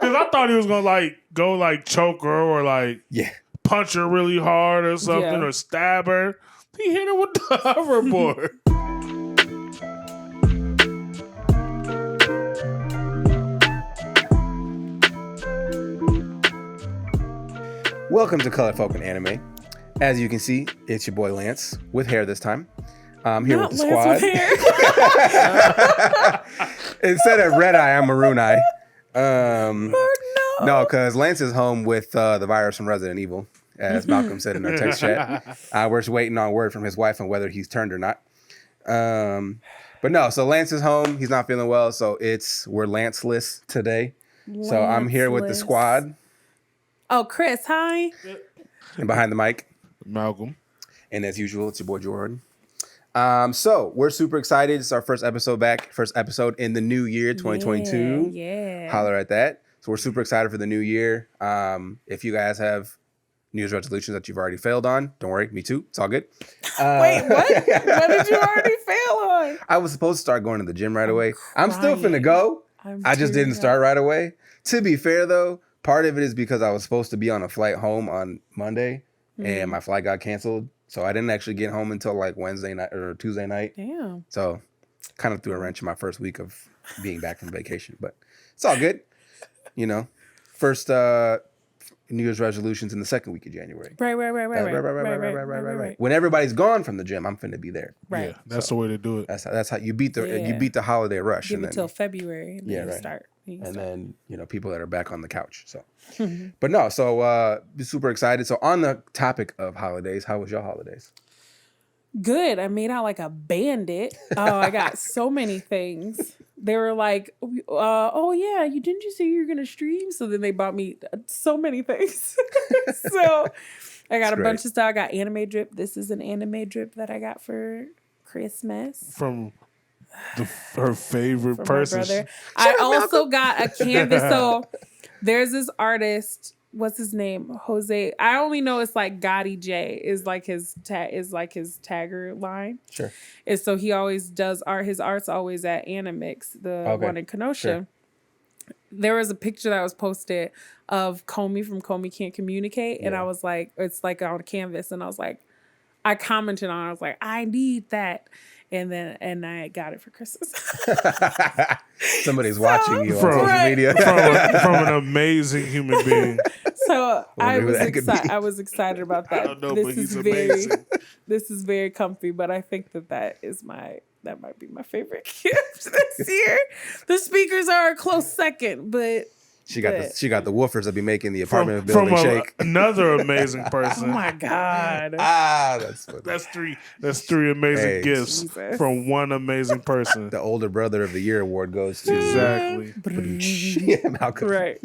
Because I thought he was gonna like go like choke her or like punch her really hard or something or stab her. He hit her with the hoverboard. Welcome to Color Folk and Anime. As you can see, it's your boy Lance with hair this time. I'm here with the squad. Instead of red eye, I'm maroon eye. No, because Lance is home with the virus from Resident Evil, as Malcolm said in our text chat. We're just waiting on word from his wife on whether he's turned or not. But no, so Lance is home. He's not feeling well, so we're Lance-less today. So I'm here with the squad. Oh, Kris, hi. And behind the mic, Malcolm. And as usual, it's your boy Jordan. So we're super excited. It's our first episode back, first episode in the new year, 2022. Yeah. Holler at that. So we're super excited for the new year. If you guys have New Year's resolutions that you've already failed on, don't worry, me too. It's all good. Wait, what? What did you already fail on? I was supposed to start going to the gym right away. I'm still finna go. I just didn't start right away. To be fair though, part of it is because I was supposed to be on a flight home on Monday and my flight got canceled. So I didn't actually get home until like Wednesday night or Tuesday night. Damn. So kind of threw a wrench in my first week of being back from vacation, but it's all good. You know, first New Year's resolutions in the second week of January. Right. When everybody's gone from the gym, I'm finna be there. Right. Yeah, that's the way to do it. That's how you beat the holiday rush. Give it till February. And then start. Then, people that are back on the couch. So, but no, so super excited. So on the topic of holidays, how was your holidays? Good. I made out like a bandit. Oh, I got so many things. They were like, oh yeah, didn't you say you were going to stream? So then they bought me so many things. So I got a bunch of stuff. I got anime drip. This is an anime drip that I got for Christmas. From her favorite person. My brother. I also got a canvas. So there's this artist. What's his name? Jose. I only know it's like Gotti J is like his tagger line. Sure. And so he always does art. His art's always at Animix, the one in Kenosha. Sure. There was a picture that was posted of Comey from Comey Can't Communicate. And I was like, it's like on canvas. And I was like, I commented on it. I was like, I need that. And I got it for Christmas. Somebody's watching you on social media. From an amazing human being. So I was excited about that. I don't know, but he's amazing. This is very comfy, but I think that might be my favorite gift this year. The speakers are a close second, but she got the woofers that be making the apartment building shake. Another amazing person. Oh my God! That's funny. That's three amazing gifts from one amazing person. The older brother of the year award goes to exactly Malcolm. Right.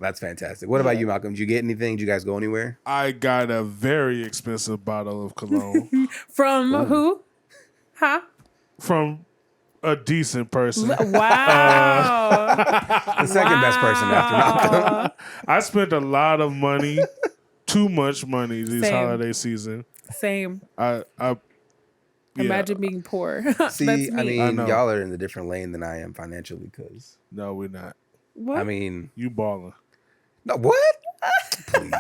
That's fantastic. What about you, Malcolm? Did you get anything? Did you guys go anywhere? I got a very expensive bottle of cologne. From who? Huh? From a decent person. Wow. The second best person after Malcolm. I spent a lot of money, too much money this holiday season. Same. I imagine being poor. See, I mean, y'all are in a different lane than I am financially, because no, we're not. What? I mean, you balling. No, what? Please.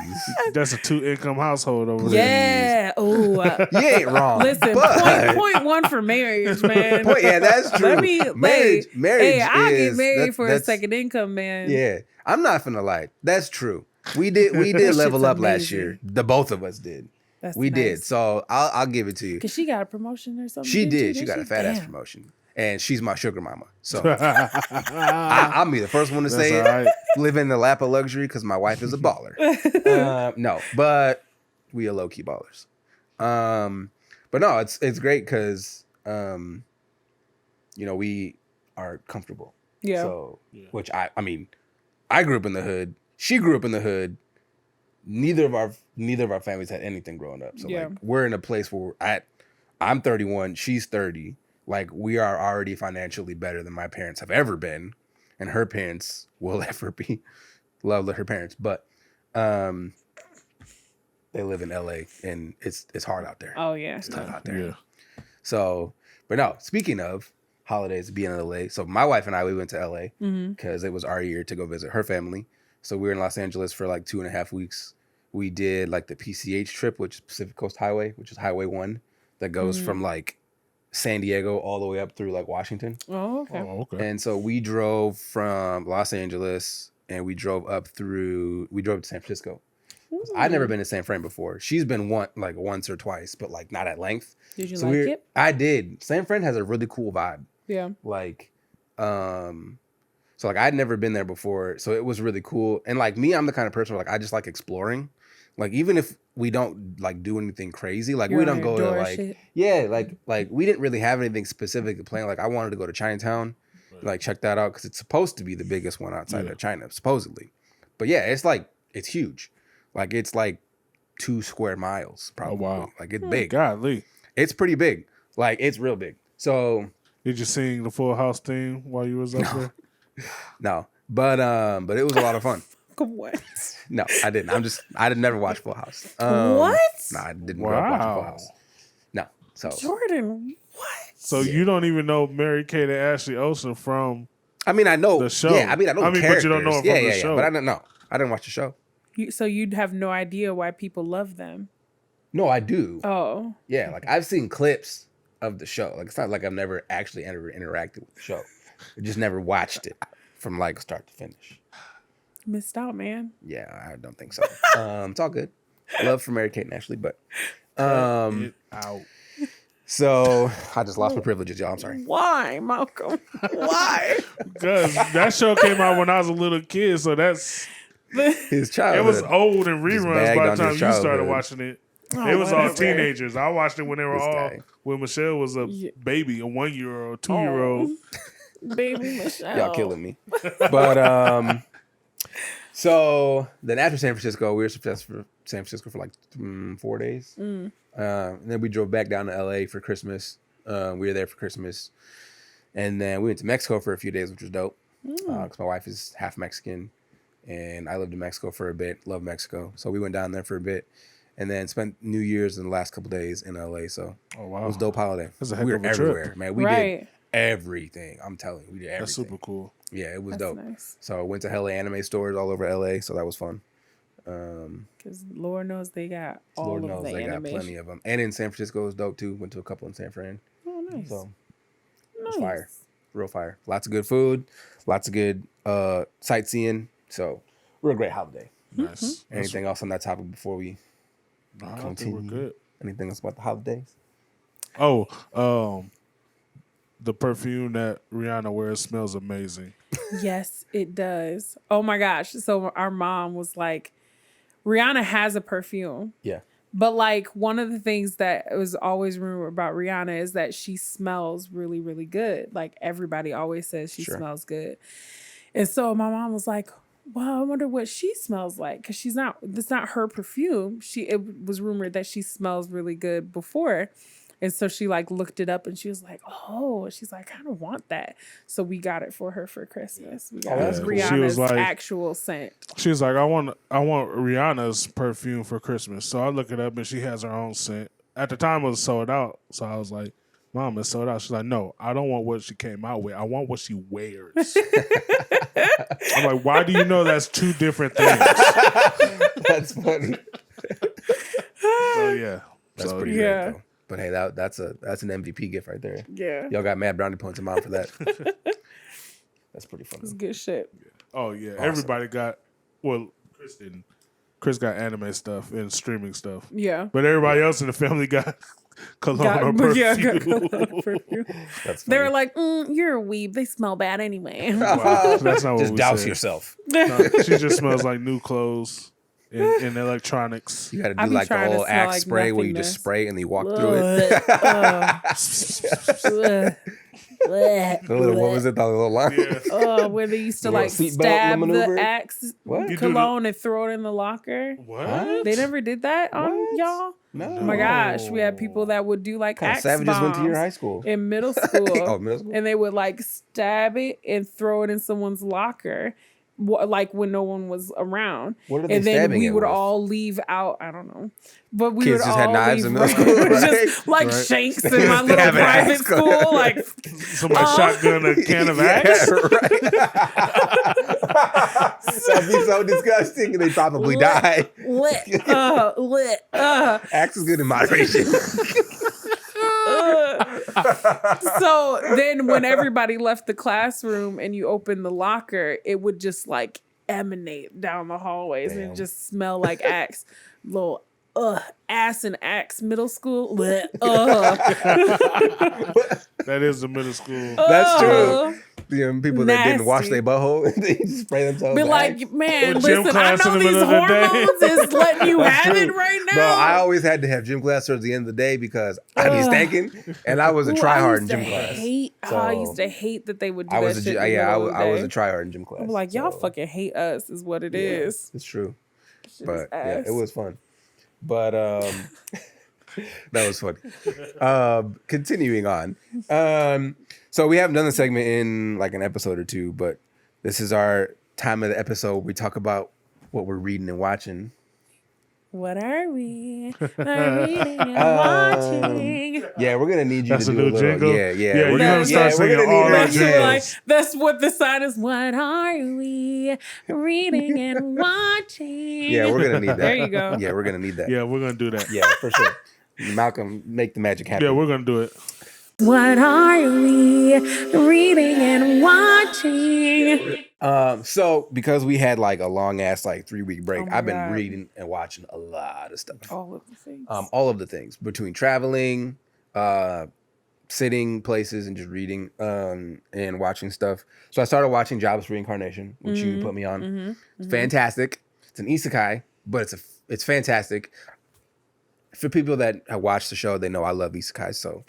That's a 2-income household over there. Yeah. Oh, you ain't wrong. Listen, point one for marriage, man. That's true. Marriage. Hey, I get married for a second income, man. Yeah, I'm not finna lie. That's true. We did level up last year. The both of us did. We did. So I'll give it to you. Cause she got a promotion or something. She did. She got a fat ass promotion. And she's my sugar mama. So I'll be the first one to say it. Right. Live in the lap of luxury because my wife is a baller. No, but we are low-key ballers. But no, it's great because, we are comfortable. Yeah. So, which I mean, I grew up in the hood. She grew up in the hood. Neither of our families had anything growing up. So like we're in a place where I'm 31, she's 30. Like, we are already financially better than my parents have ever been, and her parents will ever be. Love her parents, but they live in LA, and it's hard out there. Oh yeah, it's tough out there. Yeah. So, but no. Speaking of holidays to be in LA. So my wife and I, we went to LA because it was our year to go visit her family. So we were in Los Angeles for like 2.5 weeks. We did like the PCH trip, which is Pacific Coast Highway, which is Highway 1 that goes from like San Diego all the way up through like Washington. Oh, okay. And so we drove from Los Angeles and we drove to San Francisco. I'd never been to San Fran before. She's been once or twice, but like not at length. Did you like it? I did. San Fran has a really cool vibe. Yeah. Like, so like I'd never been there before, so it was really cool. And like me, I'm the kind of person where like I just like exploring. Like even if we don't like do anything crazy, like we don't go to like we didn't really have anything specific to plan. Like I wanted to go to Chinatown, like check that out because it's supposed to be the biggest one outside of China, supposedly. But yeah, it's huge. Like it's like 2 square miles probably. Oh, wow. Like it's big. Godly. It's pretty big. Like it's real big. So did you sing the Full House theme while you was up there? No, but it was a lot of fun. What? No, I didn't. I did never watch Full House. What? No, I didn't grow up watching Full House. No. So Jordan, what? So you don't even know Mary-Kate and Ashley Olsen from I mean, I know the show. Yeah, I know characters. But you don't know them from the show. But I don't know. I didn't watch the show. So you'd have no idea why people love them. No, I do. Oh. Yeah, like I've seen clips of the show. Like it's not like I've never actually interacted with the show. I just never watched it from like start to finish. Missed out, man. Yeah, I don't think so. It's all good. Love for Mary-Kate and Ashley, but so I just lost my privileges, y'all. I'm sorry. Why, Malcolm? Why? Because that show came out when I was a little kid, so that's his childhood. It was old and reruns by the time you started watching it. Oh, it was all teenagers. I watched it when they were when Michelle was a baby, a 1-year-old, 2-year-old. Baby Michelle. Y'all killing me. But so then after San Francisco, we were supposed for San Francisco for like 4 days. And then we drove back down to LA for Christmas. We were there for Christmas. And then we went to Mexico for a few days, which was dope. Because my wife is half Mexican. And I lived in Mexico for a bit. Love Mexico. So we went down there for a bit. And then spent New Year's in the last couple days in LA. So it was a dope holiday. We were everywhere, trip. Man. We did everything. I'm telling you. We did everything. That's super cool. Yeah, it was That's dope. Nice. So I went to hella anime stores all over LA. So that was fun. Because Lord knows they got all Lord of knows the they animation. got plenty of them. And in San Francisco was dope too. Went to a couple in San Fran. Oh, nice. So it was fire. Real fire. Lots of good food. Lots of good sightseeing. So real great holiday. Nice. Anything else on that topic before we I think we're good. Anything else about the holidays? Oh, the perfume that Rihanna wears smells amazing. Yes, it does. Oh my gosh. So our mom was like, Rihanna has a perfume. Yeah. But like one of the things that was always rumored about Rihanna is that she smells really, really good. Like everybody always says she smells good. And so my mom was like, well, I wonder what she smells like. Because it's not her perfume. It was rumored that she smells really good before. And so she like looked it up and she was like, oh, she's like, I kind of want that. So we got it for her for Christmas. We got Rihanna's actual scent. She was like, I want Rihanna's perfume for Christmas. So I look it up and she has her own scent. At the time it was sold out. So I was like, Mom, it's sold out. She's like, no, I don't want what she came out with. I want what she wears. I'm like, why do you know that's 2 different things? That's funny. So yeah. That's pretty great though. But hey, that's an MVP gift right there. Yeah. Y'all got mad brownie points in mom for that. That's pretty funny. It's good shit. Oh yeah. Awesome. Everybody got Kris didn't. Kris got anime stuff and streaming stuff. Yeah. But everybody else in the family got cologne or perfume. Yeah, got cologne or perfume. They were like, you're a weeb. They smell bad anyway. Wow. That's not what just we douse said. yourself. No, she just smells like new clothes and electronics. You got to do like the old Axe spray where you just spray and then you walk through it. What was it? The little line? Yeah. Where they used to like stab the Axe cologne and throw it in the locker. What? They never did that on y'all? No. Oh my gosh, we had people that would do like Axe savages bombs went to your high school in middle school. Middle school? And they would like stab it and throw it in someone's locker. like when no one was around. What are they And then stabbing we it would with? all leave out. I don't know. But we Kids would just all had knives leave in middle school, right? just like Right. shanks in my little Stabbing private axe. school. Like Somebody shotgun a can of axe. Right. That'd be so disgusting. They probably die. lit. Axe is good in moderation. So then when everybody left the classroom and you opened the locker, it would just like emanate down the hallways and Damn. it just smell like axe. Little ass and axe middle school. That is the middle school. That's true. People that didn't wash Nasty. their butthole, they just spray themselves. Be with like, Axe. man, Or gym listen, I class in know the these middle of the day. hormones is letting you That's have true. it right now. Bro, I always had to have gym class towards the end of the day because I'd be stinking, and I was a tryhard in gym class. I used to hate that they would do I that was shit. I was a tryhard in gym class. I'm like, y'all so, fucking hate us, is what it yeah, is. It's true, Shit but is yeah, ass. it was fun. But that was funny. Continuing on. So we haven't done the segment in like an episode or two, but this is our time of the episode. We talk about what we're reading and watching. What are we? Reading and watching. Yeah, we're gonna need you That's to a do a new little. jingle? Yeah. Yeah, you're We're gonna start we're singing gonna need all that our That's, jingle. like, that's what the sign is. What are we? Reading and watching. Yeah, we're gonna need that. There you go. Yeah, we're gonna need that. Yeah, we're gonna do that. Yeah, for sure. Malcolm, make the magic happen. Yeah, we're gonna do it. What are we? Reading and watching. So because we had like a long ass like 3-week break, Oh my I've been God. reading and watching a lot of stuff. All of the things. All of the things between traveling, sitting places and just reading, and watching stuff. So I started watching Jobless Reincarnation, which you put me on. It's fantastic. It's an isekai, but it's fantastic. For people that have watched the show, they know I love isekais. So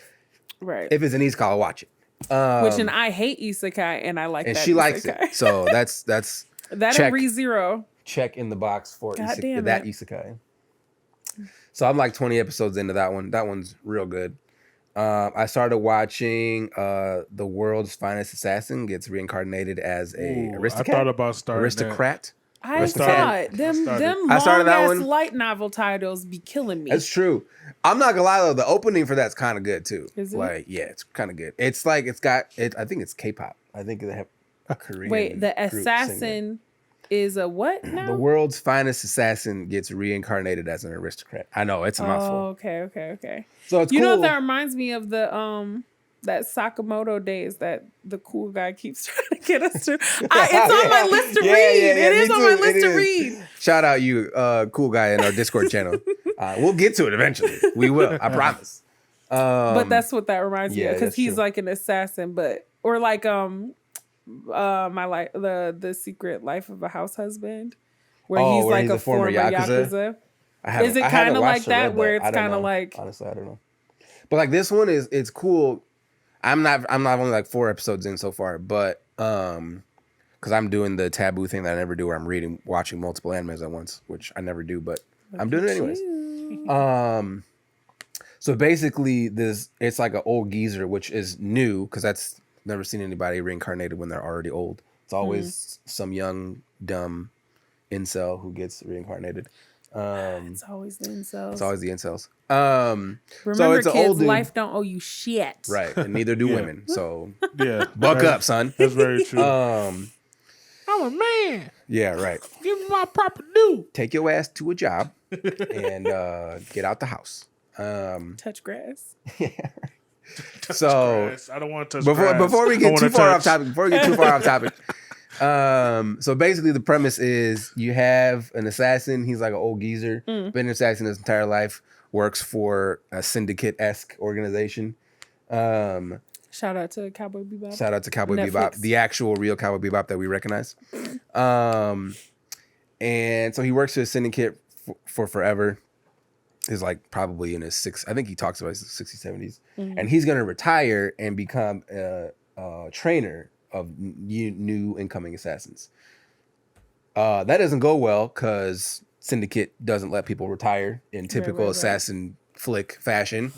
Right. if it's an isekai, I'll watch it. And I hate isekai, and I like And that. she likes isekai. it. So that's That check. and ReZero. check in the box for God damn that it. isekai. So I'm like 20 episodes into that one. That one's real good. I started watching The World's Finest Assassin gets reincarnated as a Ooh, aristocrat. I thought about starting aristocrat. I started- saw it. Them I started that long-ass one. light novel titles be killing me. That's true. I'm not gonna lie though, the opening for that's kind of good too. Is it? Like, yeah, it's kind of good. It's like it's got it. I think it's K-pop. I think they have a Korean. Wait, the group singing. assassin is a what now? The World's Finest Assassin gets reincarnated as an aristocrat. I know it's a mouthful. Oh, okay. So it's You cool. know what that reminds me of the that Sakamoto days that the cool guy keeps trying to get us to. It's on my list to read. It is me on my too. list It to is. read. Shout out you, cool guy in our Discord channel. We'll get to it eventually. We will. I promise. But that's what that reminds me yeah, of because that's he's true. like an assassin, or like my life the Secret Life of a House Husband, where Oh, he's where like he's a a former Yakuza? Is it I haven't kinda like watched or that, read where I it's don't kinda know. like- honestly, I don't know. But like this one it's cool. I'm not only like 4 episodes in so far, but because I'm doing the taboo thing that I never do, where I'm watching multiple animes at once, which I never do, but I'm doing it anyways. So basically, it's like an old geezer, which is new because that's never seen anybody reincarnated when they're already old. It's always some young dumb incel who gets reincarnated. It's always the incels. It's always the incels. Remember, so it's an kids, old dude, life don't owe you shit. right? And neither do Yeah. women. So Yeah, buck up, son. That's very true. Um, I'm a man. yeah, right. Give me my proper due. Take your ass to a job and get out the house. Touch grass. So Grass. I don't want to touch grass. before we I get wanna too far touch- off topic, so basically the premise is you have an assassin. He's like an old geezer, been an assassin his entire life, works for a syndicate-esque organization. Shout out to Cowboy Bebop. Shout out to Cowboy Netflix. Bebop, the actual real Cowboy Bebop that we recognize. And so he works for a syndicate for forever. Is like probably in his I think he talks about his 60s, 70s. And he's going to retire and become a trainer of new incoming assassins. That doesn't go well because Syndicate doesn't let people retire in typical right. assassin flick fashion.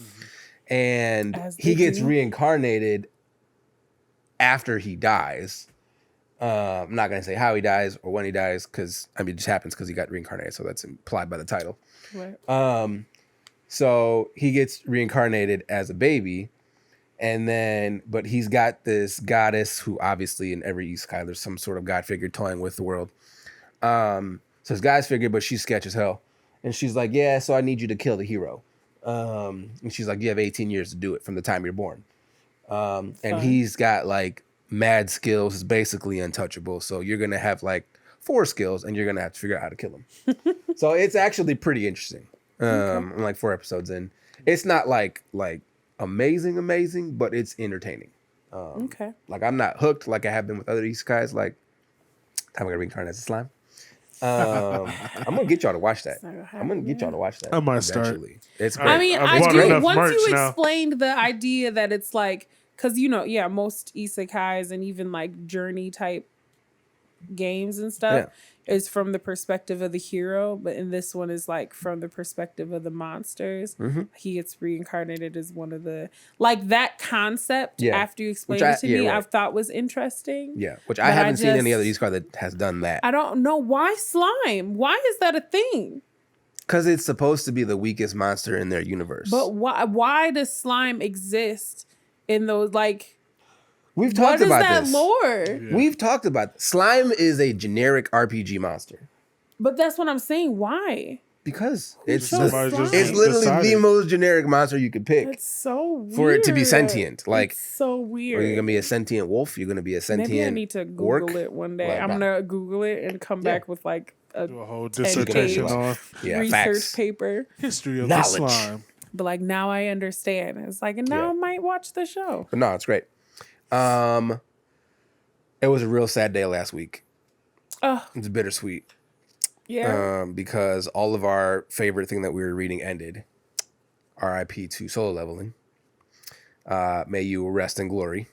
And As he they gets do. reincarnated after he dies. I'm not gonna say how he dies or when he dies because it just happens because he got reincarnated, so that's implied by the title. Right. So he gets reincarnated as a baby, but he's got this goddess who obviously in every isekai there's some sort of god figure toying with the world. So it's God's figure, but she's sketch as hell, and she's like, yeah, so I need you to kill the hero. And she's like, you have 18 years to do it from the time you're born. And he's got like mad skills, is basically untouchable. So you're gonna have like 4 skills, and you're gonna have to figure out how to kill him. So it's actually pretty interesting. I'm like 4 episodes in. It's not like amazing, but it's entertaining. Like I'm not hooked like I have been with other isekais. Like I'm gonna reincarnate as a slime. I'm gonna get y'all to watch that. I'm gonna get y'all to watch that. I might start. It's great. I mean, I've I bought do. enough Once merch you now. explained the idea that it's like, because most isekais and even like journey type games and stuff is from the perspective of the hero, but in this one is like from the perspective of the monsters. He gets reincarnated as one of the that concept. After you explained it to me, I thought was interesting. Yeah, which I haven't seen any other isekai that has done that. I don't know why slime. Why is that a thing? Because it's supposed to be the weakest monster in their universe. But why does slime exist in those We've talked about this. What is that lore? Yeah. We've talked about slime is a generic RPG monster. But that's what I'm saying. Why? Because it's it's literally the most generic monster you could pick. It's so weird. For it to be sentient. Like it's so weird. You're gonna be a sentient wolf. You're gonna be a sentient. Maybe I need to Google orc. it one day. I'm gonna Google it and come back with a whole dissertation on research facts. paper. History of knowledge. the slime. But now I understand. It's and now I might watch the show. But no, it's great. It was a real sad day last week. Oh, It's bittersweet. yeah. Because all of our favorite thing that we were reading ended. R.I.P. to Solo Leveling. May you rest in glory.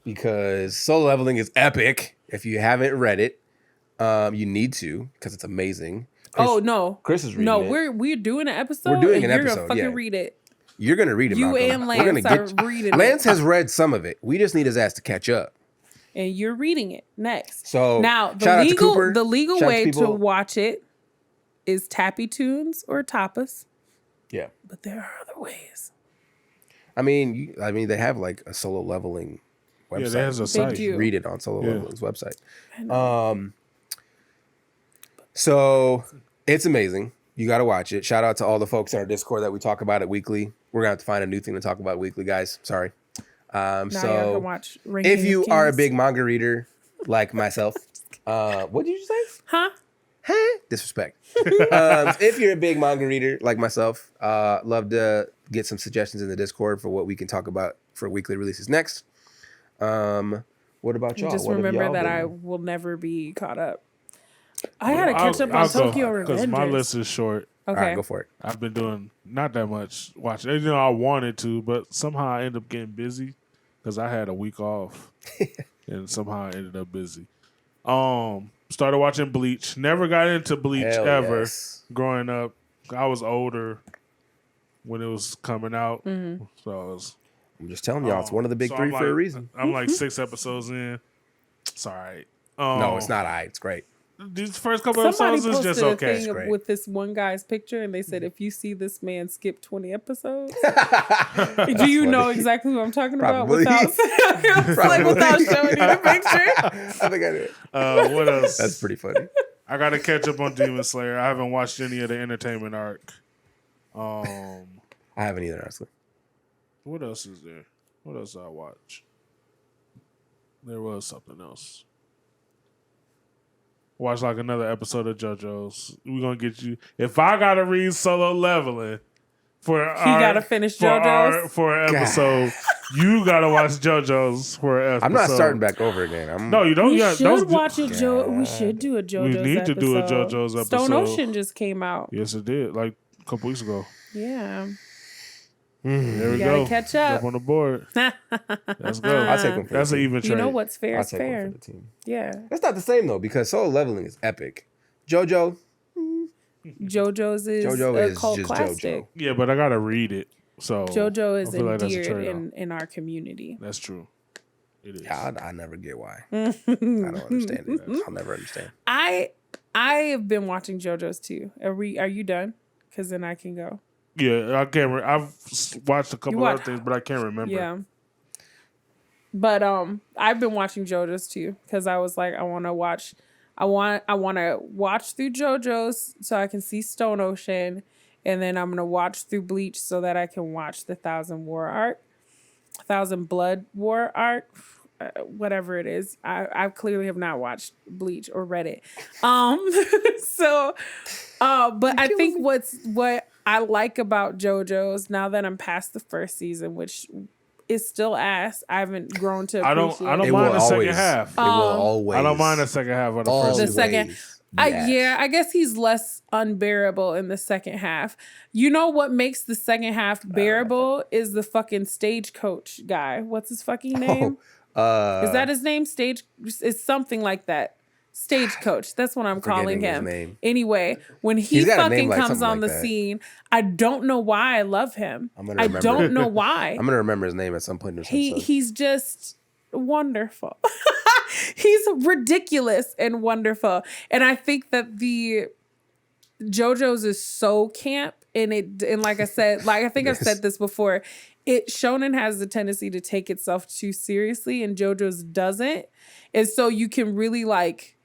Because Solo Leveling is epic. If you haven't read it, you need to because it's amazing. Kris is reading it. We're doing an episode. We're doing an you're episode. Gonna fucking read it. You're gonna read it. You Malcolm. and We're gonna Lance are reading Lance it. has read some of it. We just need his ass to catch up. And you're reading it next. So now shout out to Cooper. the legal Shout out way to to people. watch it is Tappy Tunes or Tapas. Yeah, but there are other ways. I mean, they have like a Solo Leveling website. Yeah, there's a site. do. Read it on Solo Leveling's website. So it's amazing. You got to watch it. Shout out to all the folks in our Discord that we talk about it weekly. We're gonna have to find a new thing to talk about weekly, guys. Sorry. Now y'all can watch if you are a Kings. big manga reader like myself, what did you say? Huh? Disrespect. If you're a big manga reader like myself, love to get some suggestions in the Discord for what we can talk about for weekly releases next. What about y'all? Just What have remember y'all that been- I will never be caught up. I gotta catch up on Tokyo Revengers. Because my list is short. Okay. All right, go for it. I've been doing not that much watching. I wanted to, but somehow I ended up getting busy because I had a week off, and somehow I ended up busy. Started watching Bleach. Never got into Bleach Hell ever. yes. Growing up, I was older when it was coming out, Mm-hmm. so I was. I'm just telling y'all, it's one of the big so three I'm for a like- reason. I'm like 6 episodes in. It's all right. No, it's not. It's great. These first couple Somebody episodes is posted just a okay. thing great. with this one guy's picture, and they said, "If you see this man skip 20 episodes, do you know exactly who I'm talking Probably. about?" Without showing you the picture. I think I did. What else? That's pretty funny. I got to catch up on Demon Slayer. I haven't watched any of the entertainment arc. I haven't either, honestly. What else is there? What else did I watch? There was something else. Watch like another episode of JoJo's. We're gonna get you. If I gotta read Solo Leveling for gotta finish JoJo's? for an episode, you gotta watch JoJo's for an episode. I'm not starting back over again. No, you don't. We Yeah, should watch a We should do a We JoJo's. need to do a episode. JoJo's episode. Stone Ocean just came out. Yes, it did. Like a couple weeks ago. Yeah, There we you gotta go. catch up. Jump on the board. Let's go. I'll take one for That's the an team. even trade. You know what's fair I'll is take fair. one for the team. Yeah, That's not the same though, because Solo Leveling is epic. JoJo's JoJo's is JoJo a is cult just classic. JoJo. Yeah, but I gotta read it. So JoJo is I feel like that's a endeared trade-off. in our community. That's true. It is. Yeah, I never get why. I don't understand it. I'll never understand. I have been watching JoJo's too. Are you done? Because then I can go. Yeah, I can't. I've watched a couple other things, but I can't remember. Yeah. But I've been watching JoJo's too because I was like, I want to watch through JoJo's so I can see Stone Ocean, and then I'm gonna watch through Bleach so that I can watch the Thousand Blood War arc, whatever it is. I clearly have not watched Bleach or read it. But I think what I like about JoJo's now that I'm past the first season, which is still ass. I haven't grown to appreciate. I don't mind the second half. It will always. I don't mind the second half of the first season. The second. I guess he's less unbearable in the second half. You know what makes the second half bearable is the fucking stagecoach guy. What's his fucking name? Is that his name? It's something like that. Stagecoach. That's what I'm calling him. Anyway, when he fucking comes on the scene, I don't know why I love him. I don't know why. I'm gonna remember his name at some point in this episode. He's just wonderful. He's ridiculous and wonderful. And I think that the JoJo's is so camp and like I said, like I think I've said this before, Shonen has the tendency to take itself too seriously and JoJo's doesn't. And so you can really like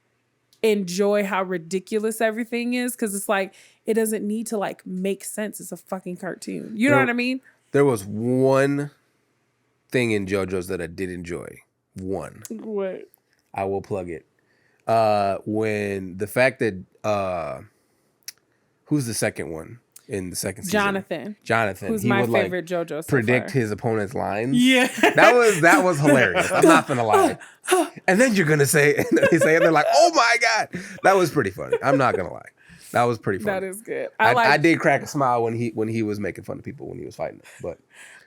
enjoy how ridiculous everything is because it's like it doesn't need to like make sense. It's a fucking cartoon. You know what I mean? There was one thing in JoJo's that I did enjoy. One. What? I will plug it. When the fact that who's the second one in the second season? Jonathan. Who's my favorite JoJo so predict far. his opponent's lines. Yeah. That was hilarious. I'm not gonna lie. And then you're gonna say, and then they say it, they're like, oh my God. That was pretty funny. I'm not gonna lie. That was pretty funny. That is good. I did crack a smile when he was making fun of people when he was fighting them. But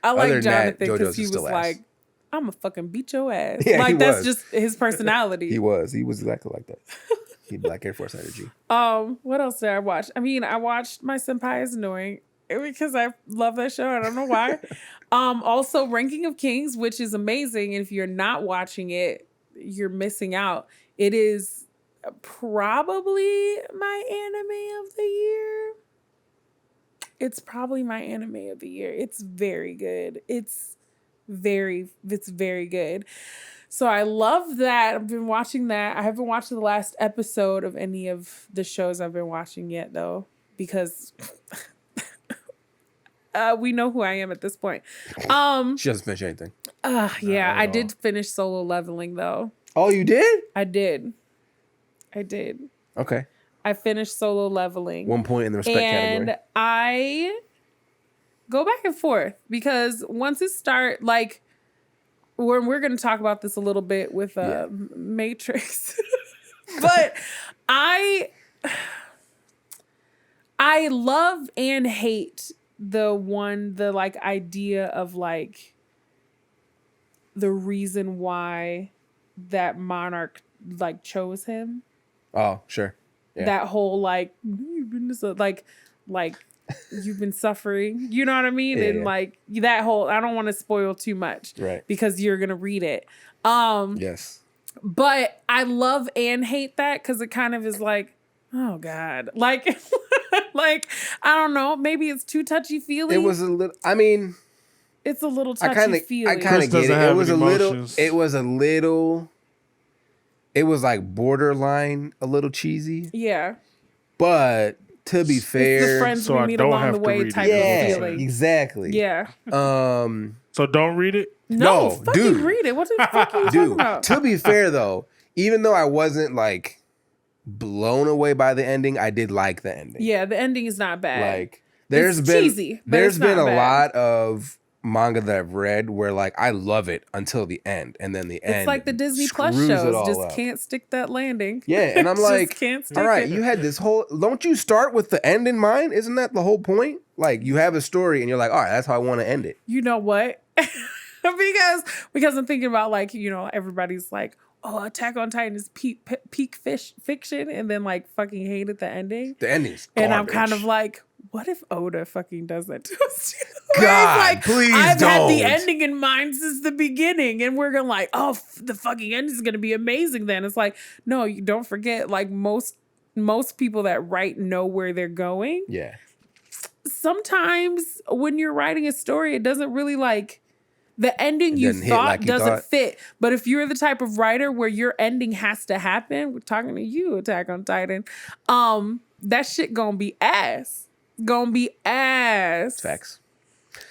I like Jonathan because he was like, I'm gonna fucking beat your ass. Yeah, like that's just his personality. He was exactly like that. He Black Air Force energy. What else did I watch? I mean, I watched My Senpai is Annoying because I love that show. I don't know why. Also Ranking of Kings, which is amazing. And if you're not watching it, you're missing out. It is probably my anime of the year. It's probably my anime of the year. It's very good. It's very good. So I love that. I've been watching that. I haven't watched the last episode of any of the shows I've been watching yet, though, because we know who I am at this point. She doesn't finish anything. Yeah, I did finish Solo Leveling, though. Oh, you did? I did. Okay. I finished Solo Leveling. 1 point in the respect category. And I go back and forth because once it starts, like, we're going to talk about this a little bit with Matrix. But I love and hate the like idea of like the reason why that monarch like chose him. Oh, sure. Yeah. That whole like you've been you've been suffering, you know what I mean? And like that whole, I don't want to spoil too much, right? Because you're gonna read it. Yes. But I love and hate that because it kind of is like, oh God, like, like I don't know, maybe it's too touchy feely. It was a little. I mean, it's a little touchy feely. I kind of get it. It was a little. It was a little. It was like borderline a little cheesy. Yeah. But to be fair, it's the friends we meet along the way type of feeling. Exactly. Yeah. So don't read it? No, fucking dude. Read it. What the fuck are you talking about? To be fair though, even though I wasn't like blown away by the ending, I did like the ending. Yeah, the ending is not bad. Like there's been a lot of manga that I've read where like I love it until the end, and then the end. It's like the Disney Plus shows just can't stick that landing. Yeah, and I'm like, can't stick all right, it. you had this whole. Don't you start with the end in mind? Isn't that the whole point? Like you have a story, and you're like, all right, that's how I want to end it. You know what? because I'm thinking about like everybody's like, oh, Attack on Titan is peak fiction, and then like fucking hated the ending. The ending's garbage. And I'm kind of like, what if Oda fucking does that to us? God, please I've don't. had the ending in mind since the beginning, and we're gonna like, oh, the fucking ending is gonna be amazing. Then it's like, no, you don't forget. Like most people that write know where they're going. Yeah. Sometimes when you're writing a story, it doesn't really like the ending you thought doesn't fit. But if you're the type of writer where your ending has to happen, we're talking to you, Attack on Titan. That shit gonna be ass. Gonna be ass. Facts.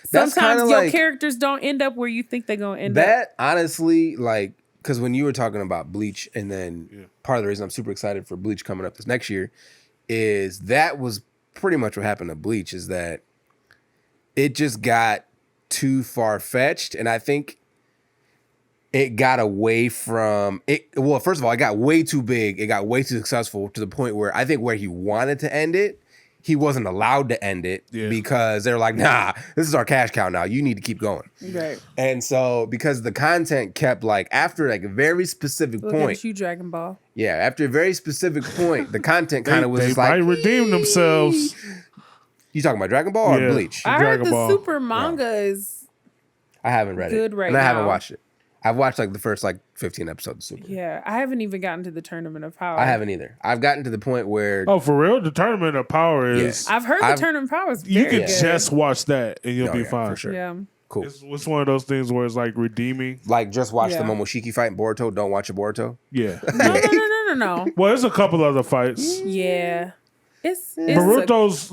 Sometimes your characters don't end up where you think they're gonna end up. That honestly, like, because when you were talking about Bleach, and then part of the reason I'm super excited for Bleach coming up this next year is that was pretty much what happened to Bleach, is that it just got too far-fetched, and I think it got away from it. Well, first of all, it got way too big. It got way too successful to the point where I think where he wanted to end it, he wasn't allowed to end it because they're like, nah, this is our cash cow now. You need to keep going. Right. And so because the content kept like after like a very specific Look point. at you, Dragon Ball. Yeah, after a very specific point, the content kind of was just like, like, redeem themselves. You talking about Dragon Ball or Bleach? I heard the Ball. Super manga is I haven't read good it. right and I haven't now. watched it. I've watched like the first like 15 episodes of Super. Yeah, I haven't even gotten to the Tournament of Power. I haven't either. I've gotten to the point where Oh, for real? The Tournament of Power is... I've heard the Tournament of Power is very You can good. just watch that and you'll be fine. for sure. Yeah. Cool. It's one of those things where it's like redeeming. Like just watch the Momoshiki fight in Boruto. Don't watch a Boruto. Yeah. No. Well, there's a couple other fights. Yeah. It's Boruto's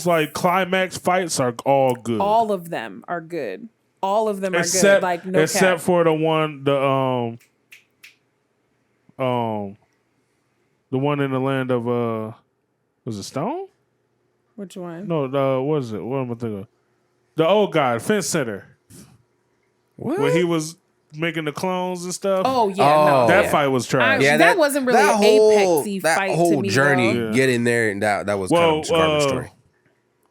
like climax fights are all good. All of them are good. All of them are except, good. Like no except cap. for the one the one in the land of was it Stone? Which one? No, what is it? What am I thinking of? The old guy, Fence Center. What? When he was making the clones and stuff. Oh yeah, no. That fight was trash. That wasn't really an Apex-y fight that whole to me, journey, get in there, and that was kind of a garbage story.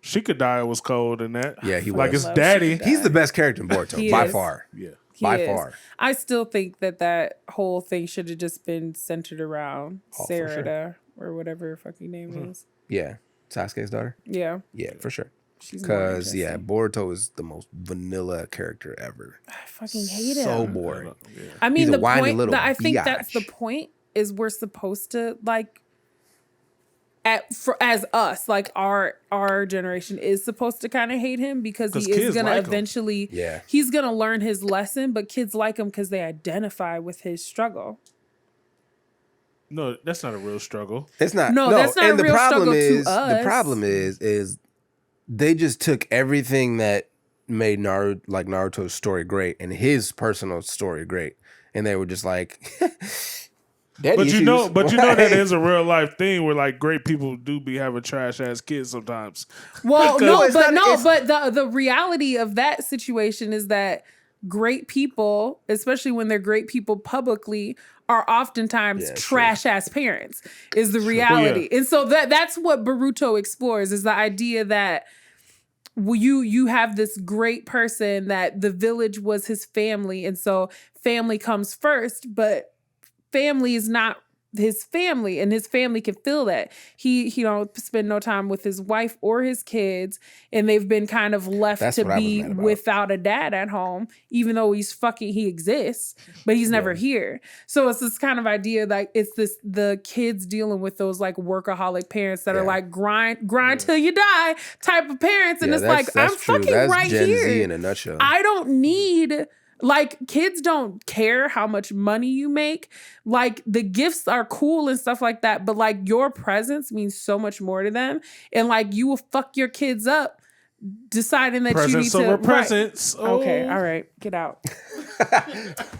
Shikadai was cold in that. Yeah, he was. Like his daddy. He's the best character in Boruto by far. Yeah. By far. I still think that whole thing should have just been centered around Sarada or whatever her fucking name is. Yeah. Sasuke's daughter? Yeah. Yeah, for sure. She's because Boruto is the most vanilla character ever. I fucking hate him. So boring. I mean, He's the a whiny point little that I think biatch. that's the point is we're supposed to like as us, like our generation is supposed to kind of hate him because he is gonna like eventually he's gonna learn his lesson, but kids like him because they identify with his struggle. No, that's not a real struggle. It's not. No, that's not and a real struggle to us. The problem is they just took everything that made Naruto's story great and his personal story great, and they were just like, but you know that is a real life thing where like great people do be having trash ass kids sometimes. Well, but the reality of that situation is that great people, especially when they're great people publicly, are oftentimes trash ass parents is the reality. And so that's what Boruto explores, is the idea that you have this great person that the village was his family. And so family comes first, but family is not his family, and his family can feel that. He don't spend no time with his wife or his kids, and they've been kind of left to be without a dad at home, even though he exists, but he's never here. So it's this kind of idea like it's the kids dealing with those like workaholic parents that are like grind till you die type of parents, and it's like I'm true. Fucking that's right Gen here. Z in a nutshell. I don't need. Like, kids don't care how much money you make. Like, the gifts are cool and stuff like that, but, like, your presence means so much more to them. And, like, you will fuck your kids up deciding that you need to... presents. Right. Okay, all right. Get out.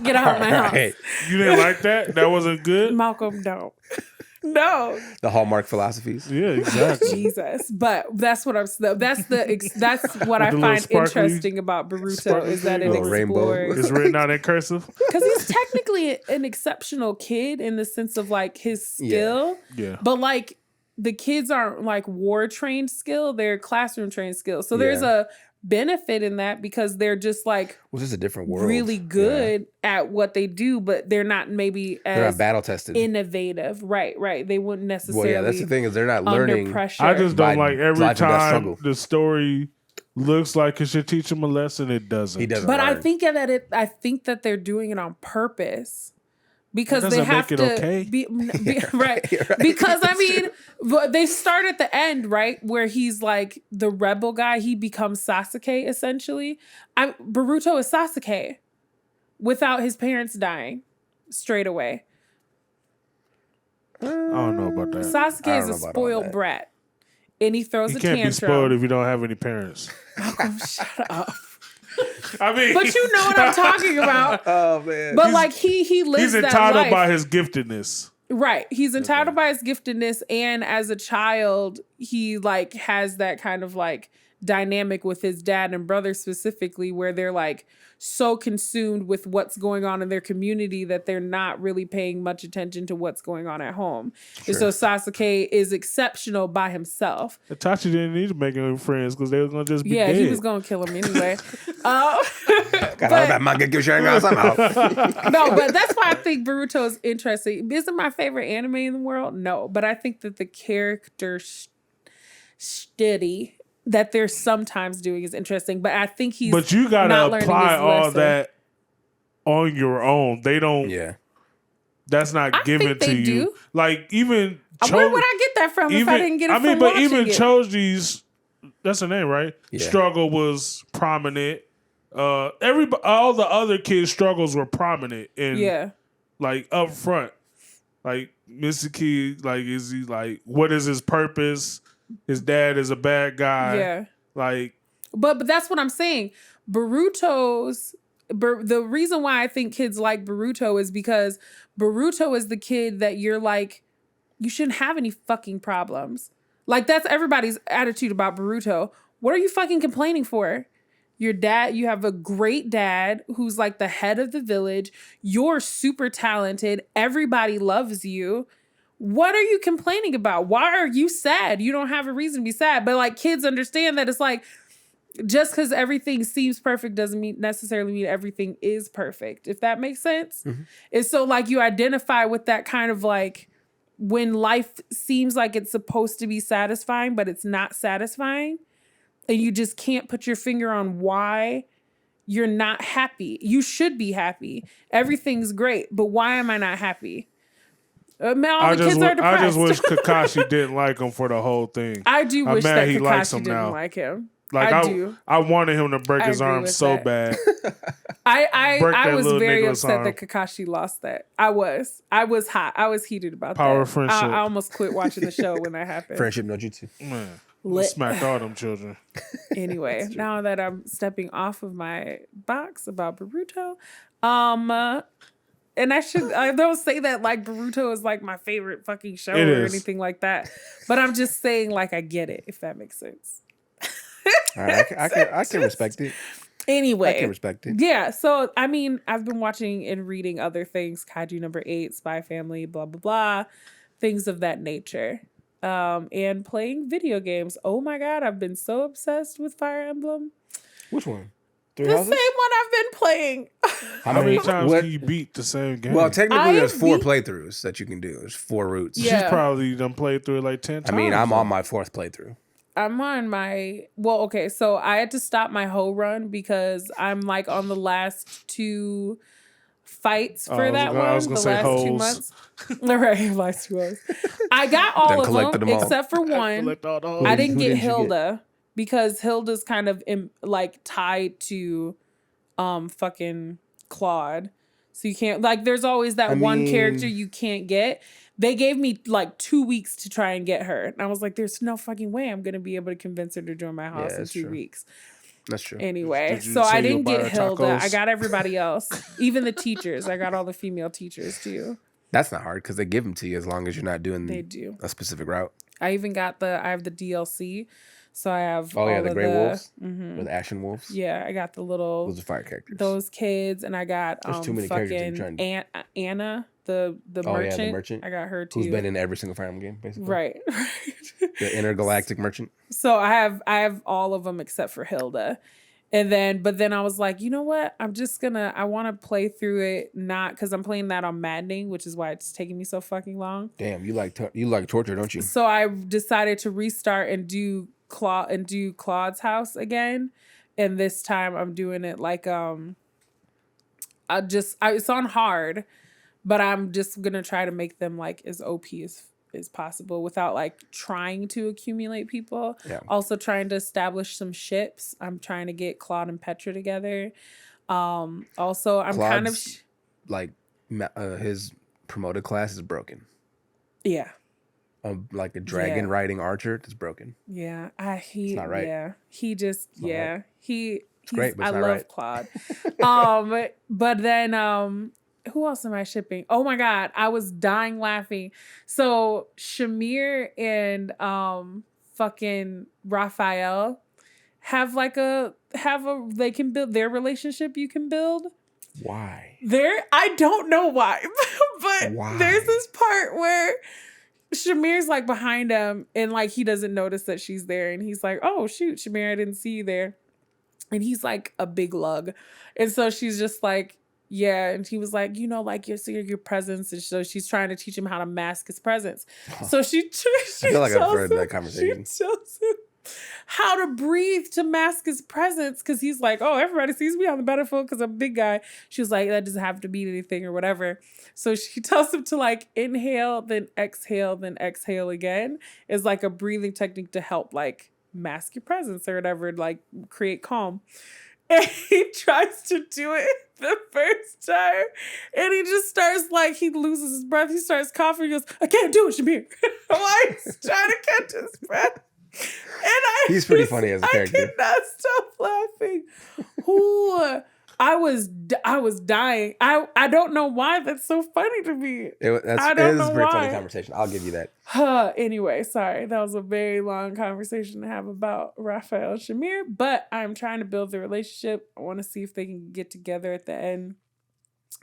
Get out of my house. Right. You didn't like that? That wasn't good? Malcolm, don't. No. The Hallmark philosophies. Yeah, exactly. Jesus. But that's what that's what I find interesting about Boruto is that it explores. Rainbow. It's written out in cursive. Because he's technically an exceptional kid in the sense of like his skill. Yeah. But like the kids aren't like war trained skill, they're classroom trained skill. So there's a benefit in that because they're just like this is a different world. Really good at what they do, but they're not maybe they're as not battle tested, innovative. Right. They wouldn't necessarily. Well, yeah, that's the thing is they're not learning pressure. I just don't like every time the story looks like it should teach him a lesson. It doesn't. He doesn't. But learn. I think that they're doing it on purpose. Because they have to be right. Right. Because I mean, they start at the end, right, where he's like the rebel guy. He becomes Sasuke essentially. Boruto is Sasuke without his parents dying straight away. I don't know about that. Sasuke is a spoiled brat, and he throws a tantrum. You can't be spoiled if you don't have any parents. Malcolm, shut up. I mean, but you know what I'm talking about. Oh man! But like he lives. He's entitled by his giftedness. Right. He's entitled by his giftedness, and as a child, he like has that kind of like dynamic with his dad and brother specifically, where they're like so consumed with what's going on in their community that they're not really paying much attention to what's going on at home. Sure. And so Sasuke is exceptional by himself. Itachi didn't need to make any friends because they were going to just be dead. He was going to kill him anyway. No, but that's why I think Boruto is interesting. Isn't my favorite anime in the world? No, but I think that the character study that they're sometimes doing is interesting, but I think he's But you gotta apply all that on your own. They don't. Yeah, that's not given to you. Do. Like even where would I get that from if I didn't get it from watching even it? Choji's, that's the name, right? Yeah. Struggle was prominent. All the other kids' struggles were prominent and like up front. Like Mitsuki, like is he like what is his purpose? His dad is a bad guy. Yeah. Like, but that's what I'm saying. The reason why I think kids like Boruto is because Boruto is the kid that you're like, you shouldn't have any fucking problems. Like that's everybody's attitude about Boruto. What are you fucking complaining for? Your dad, you have a great dad who's like the head of the village. You're super talented. Everybody loves you. What are you complaining about? Why are you sad? You don't have a reason to be sad. But like kids understand that it's like just because everything seems perfect doesn't necessarily mean everything is perfect. If that makes sense. Mm-hmm. And so like you identify with that kind of like when life seems like it's supposed to be satisfying, but it's not satisfying. And you just can't put your finger on why you're not happy. You should be happy. Everything's great. But why am I not happy? I just wish Kakashi didn't like him for the whole thing. I do wish that Kakashi didn't like him. Like I do. I wanted him to break his arm so bad. I was very upset that Kakashi lost that. I was hot. I was heated about Power that. Of friendship. I almost quit watching the show when that happened. Friendship no jutsu. Man, smacked all them children. Anyway, now that I'm stepping off of my box about Boruto, and I don't say that like Boruto is like my favorite fucking show or anything like that. But I'm just saying like I get it, if that makes sense. All right, I can respect it. Anyway. I can respect it. Yeah, so I mean, I've been watching and reading other things, Kaiju number 8, Spy Family, blah, blah, blah, things of that nature. And playing video games. Oh my God, I've been so obsessed with Fire Emblem. Which one? The same one I've been playing. How many times can you beat the same game? Well, technically, there's 4 playthroughs that you can do. There's 4 routes. Yeah. She's probably done played through it like 10 times. I mean, I'm on my 4th playthrough. I'm on my... Well, okay, so I had to stop my whole run because I'm like on the last 2 fights for that one. The last 2 months. All right, last 2 months. I got all of them except for one. I didn't get Hilda. Because Hilda's kind of like tied to fucking Claude. So you can't, like, there's always that one character you can't get. They gave me like 2 weeks to try and get her. And I was like, there's no fucking way I'm going to be able to convince her to join my house in 2 weeks. That's true. Anyway, so I didn't get Hilda. I got everybody else. Even the teachers. I got all the female teachers too. That's not hard because they give them to you as long as you're not doing a specific route. I even got I have the DLC. So I have the Grey Wolves? Mm-hmm. Or the Ashen Wolves? Yeah, I got the little... Those are fire characters. Those kids, and I got There's too many characters you're trying to... Anna. the merchant. Yeah, the merchant. I got her too. Who's been in every single Fire Emblem game, basically. Right. The intergalactic merchant. So I have all of them except for Hilda. But then I was like, you know what? I want to play through it, not because I'm playing that on maddening, which is why it's taking me so fucking long. Damn, you like torture, don't you? So I decided to restart and do Claude's house again. And this time I'm doing it like, it's on hard, but I'm just going to try to make them like as OP as possible without like trying to accumulate people. Yeah. Also trying to establish some ships. I'm trying to get Claude and Petra together. Also I'm Claude's, his promoted class is broken. Yeah. Like a dragon riding archer that's broken. Yeah. It's not right. Yeah. He just, yeah. Right. It's great, but it's I not love right. Claude. But then, who else am I shipping? Oh my God, I was dying laughing. So Shamir and fucking Raphael they can build their relationship. You can build. Why? I don't know why, but why? There's this part where Shamir's like behind him and like he doesn't notice that she's there, and he's like, "Oh shoot, Shamir, I didn't see you there." And he's like a big lug, and so she's just like. Yeah, and he was like, like your presence, and so she's trying to teach him how to mask his presence. So she I feel like I've heard that conversation. She tells him how to breathe to mask his presence because he's like, oh, everybody sees me on the battlefield because I'm a big guy. She was like, that doesn't have to mean anything or whatever. So she tells him to like inhale, then exhale again. Is like a breathing technique to help like mask your presence or whatever, like create calm. And he tries to do it the first time. And he just starts like, he loses his breath. He starts coughing. He goes, I can't do it, Shamir. Like, he's trying to catch his breath. And he's pretty funny as a character. I cannot stop laughing. Ooh, I was dying. I don't know why that's so funny to me. It is a pretty funny conversation. I'll give you that. Anyway, sorry. That was a very long conversation to have about Raphael and Shamir, but I'm trying to build the relationship. I want to see if they can get together at the end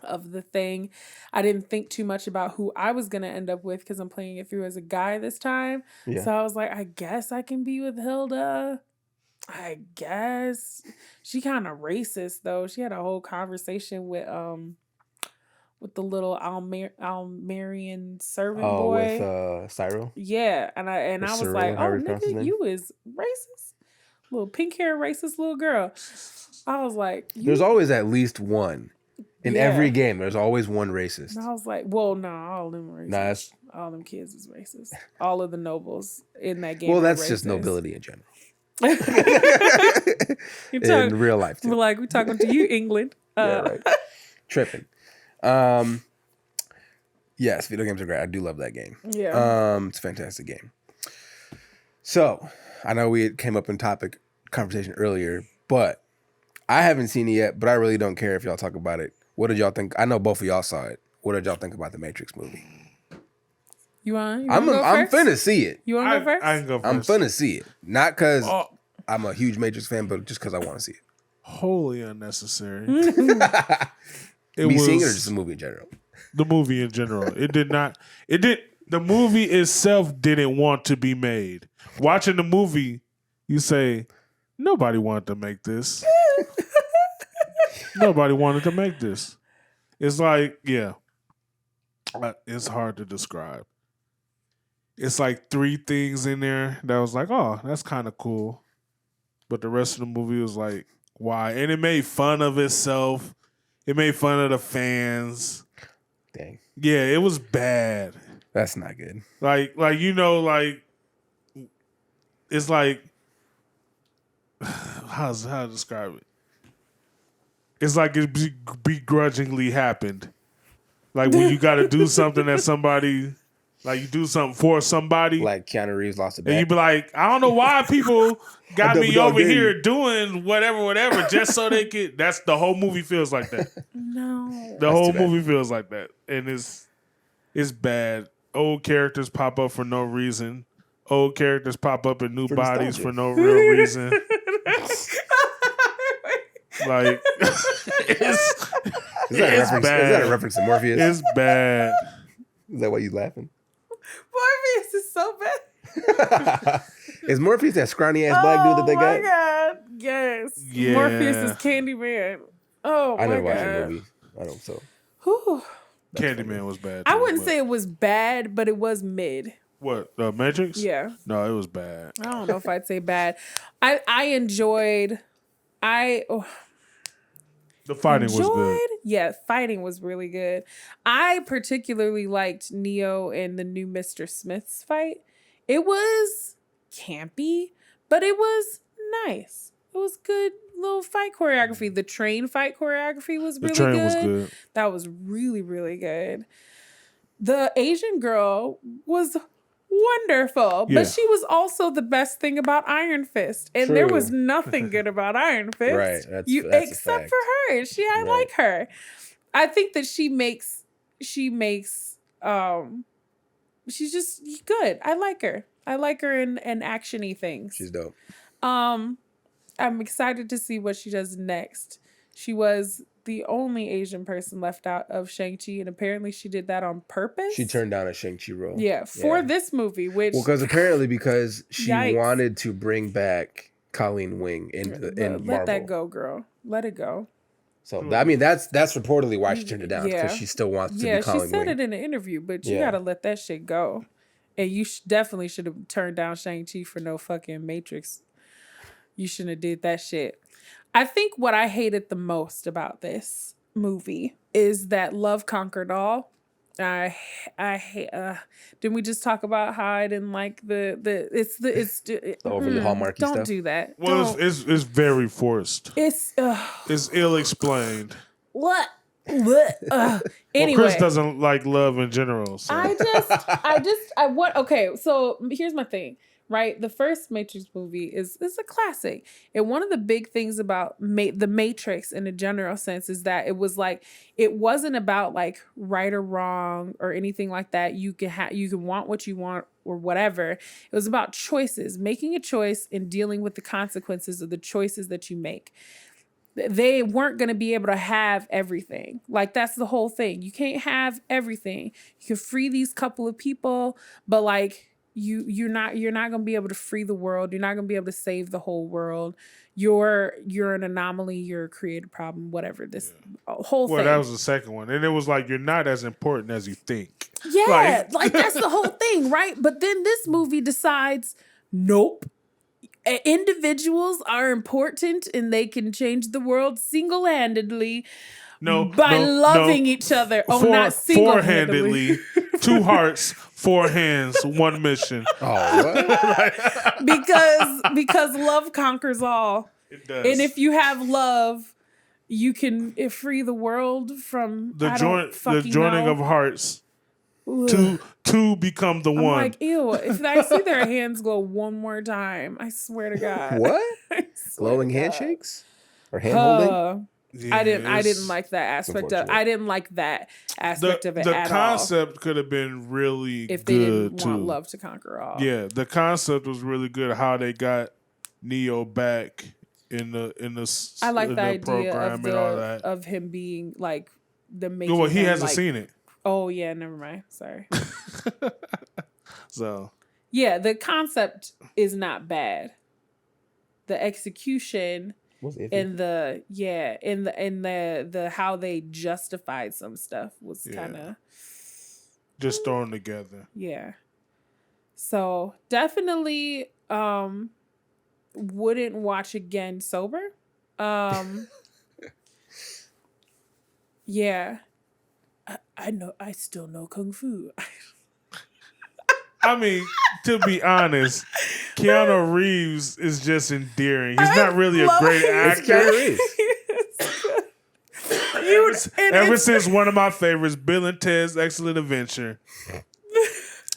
of the thing. I didn't think too much about who I was going to end up with because I'm playing it through as a guy this time. Yeah. So I was like, I guess I can be with Hilda. I guess she kind of racist though. She had a whole conversation with the little Almerian servant boy. With Cyril. Yeah, and I was Cyril, like, oh nigga, you is racist, little pink hair racist little girl. I was like, there's always at least one in every game. There's always one racist. And I was like, well, no, all of them are racist. All them kids is racist. All of the nobles in that game. Well, that's just nobility in general. In real life too. We're talking to you, England. Yeah, right. Tripping. Yes, video games are great. I do love that game. Yeah. It's a fantastic game. So I know we came up in conversation earlier, but I haven't seen it yet, but I really don't care if y'all talk about it. What did y'all think? I know both of y'all saw it. What did y'all think about the Matrix movie? I'm finna see it. You want to go first? I can go first. I'm finna see it. Not because I'm a huge Matrix fan, but just because I want to see it. Wholly unnecessary. Seeing it or just the movie in general? The movie in general. The movie itself didn't want to be made. Watching the movie, you say, nobody wanted to make this. Nobody wanted to make this. It's like, yeah. It's hard to describe. It's like 3 things in there that was like, oh, that's kind of cool. But the rest of the movie was like, why? And it made fun of itself. It made fun of the fans. Dang. Yeah, it was bad. That's not good. Like it's like, how to describe it? It's like it begrudgingly happened. Like when you got to do something that somebody... Like you do something for somebody. Like Keanu Reeves lost a bet. And you be like, I don't know why people got me over here doing whatever, just so they could. That's the whole movie feels like that. No. The whole movie feels like that. And it's bad. Old characters pop up for no reason. Old characters pop up in new bodies for no real reason. Like Is that a It's reference? bad. Is that a reference to Morpheus? It's bad. Is that why you laughing? Morpheus is so bad. Is Morpheus that scrawny ass black dude that they got? Oh my god! Yes. Yeah. Morpheus is Candyman. Oh my I never god! watched that movie. I don't. So Whew. Candyman was bad. I too, wouldn't but- say it was bad, but it was mid. What, Matrix? Yeah. No, it was bad. I don't know if I'd say bad. I enjoyed. The fighting was good. Yeah, fighting was really good. I particularly liked Neo and the new Mr. Smith's fight. It was campy, but it was nice. It was good little fight choreography. The train fight choreography was really good. The train was good. That was really, really good. The Asian girl was wonderful, Yeah. but she was also the best thing about Iron Fist, and there True. was nothing good about Iron Fist, Right, that's a except fact. for her. I like her. I think that she makes she's just good. I like her. I like her in actiony things. She's dope. I'm excited to see what she does next. She was the only Asian person left out of Shang-Chi, and apparently she did that on purpose. She turned down a Shang-Chi role. Yeah, for this movie, which... Well, because she wanted to bring back Colleen Wing in Marvel. Let that go, girl. Let it go. So, I mean, that's reportedly why she turned it down, because she still wants to be Colleen Wing. Yeah, she said it in an interview, but you gotta let that shit go. And you definitely should have turned down Shang-Chi for no fucking Matrix. You shouldn't have did that shit. I think what I hated the most about this movie is that love conquered all. I hate. Didn't we just talk about how I didn't like the overly hallmarky don't stuff? do that. Well, it's very forced. It's ill explained. what? Well, Anyway, Kris doesn't like love in general. So. Okay, so here's my thing. Right, the first Matrix movie is a classic, and one of the big things about the Matrix in a general sense is that it wasn't about like right or wrong or anything like that. You can want what you want or whatever. It was about choices, making a choice and dealing with the consequences of the choices that you make. They weren't going to be able to have everything. Like, that's the whole thing. You can't have everything. You can free these couple of people, but like. You're not gonna be able to free the world. You're not gonna be able to save the whole world. You're an anomaly. You're a created problem. Whatever this whole thing. Well, that was the second one, and it was like you're not as important as you think. Yeah, like that's the whole thing, right? But then this movie decides, nope. Individuals are important, and they can change the world single-handedly. By loving each other. Not single-handedly. 2 hearts, 4 hands, 1 mission. Oh, what? because love conquers all. It does. And if you have love, you can free the world from the joining of hearts. Two become the I'm one. like, ew. If I see their hands glow one more time, I swear to God. What? Glowing handshakes or hand holding? Yeah, I didn't like that aspect of. I didn't like that aspect of it the at all. The concept could have been really if good they didn't too. want love to conquer all. Yeah, the concept was really good. How they got Neo back in the I like the idea program of and all that. of him being like the making. Well, he him, hasn't like, seen it. Oh yeah, never mind. Sorry. So yeah, the concept is not bad. The execution. And the how they justified some stuff was kind of just thrown together. Yeah. So definitely wouldn't watch again sober. Yeah. I know I still know Kung Fu. I mean, to be honest, Keanu Reeves is just endearing. He's not really a great actor. Ever since one of my favorites, Bill and Ted's Excellent Adventure,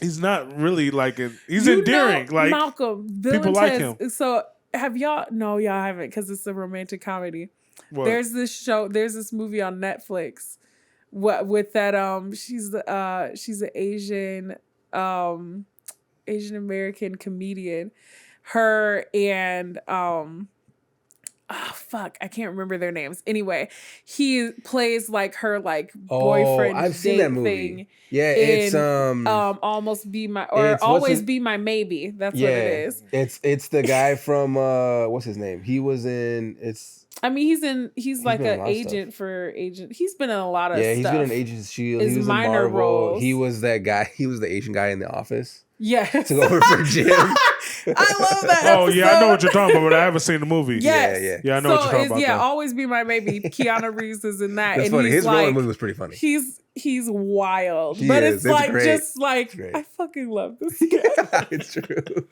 he's not really like it. He's endearing. Like Malcolm, Bill people and like Ted's, him. So have y'all? No, y'all haven't, because it's a romantic comedy. What? There's this movie on Netflix. With that she's an Asian American comedian. Her and oh fuck, I can't remember their names. Anyway, he plays like her like boyfriend I've seen date that movie. thing. Yeah, it's Almost Be My or it's Always Be My Maybe. That's what it is. It's the guy from what's his name? He was in I mean, he's like been in a an lot of agent for agent. He's been in a lot of stuff. he's been in Agents of Shield. His He was in minor Marvel. roles. He was that guy. He was the Asian guy in The Office. Yes. Took over for Jim. I love that. Oh episode. yeah, I know what you're talking about, but I haven't seen the movie. Yes. Yeah, I know what you're talking about. Yeah, though. Always Be My Maybe. Keanu Reeves is in that. That's and funny. he's His role in like, the movie was pretty funny. He's wild. He but is. it's like great. just like I fucking love this guy. It's true.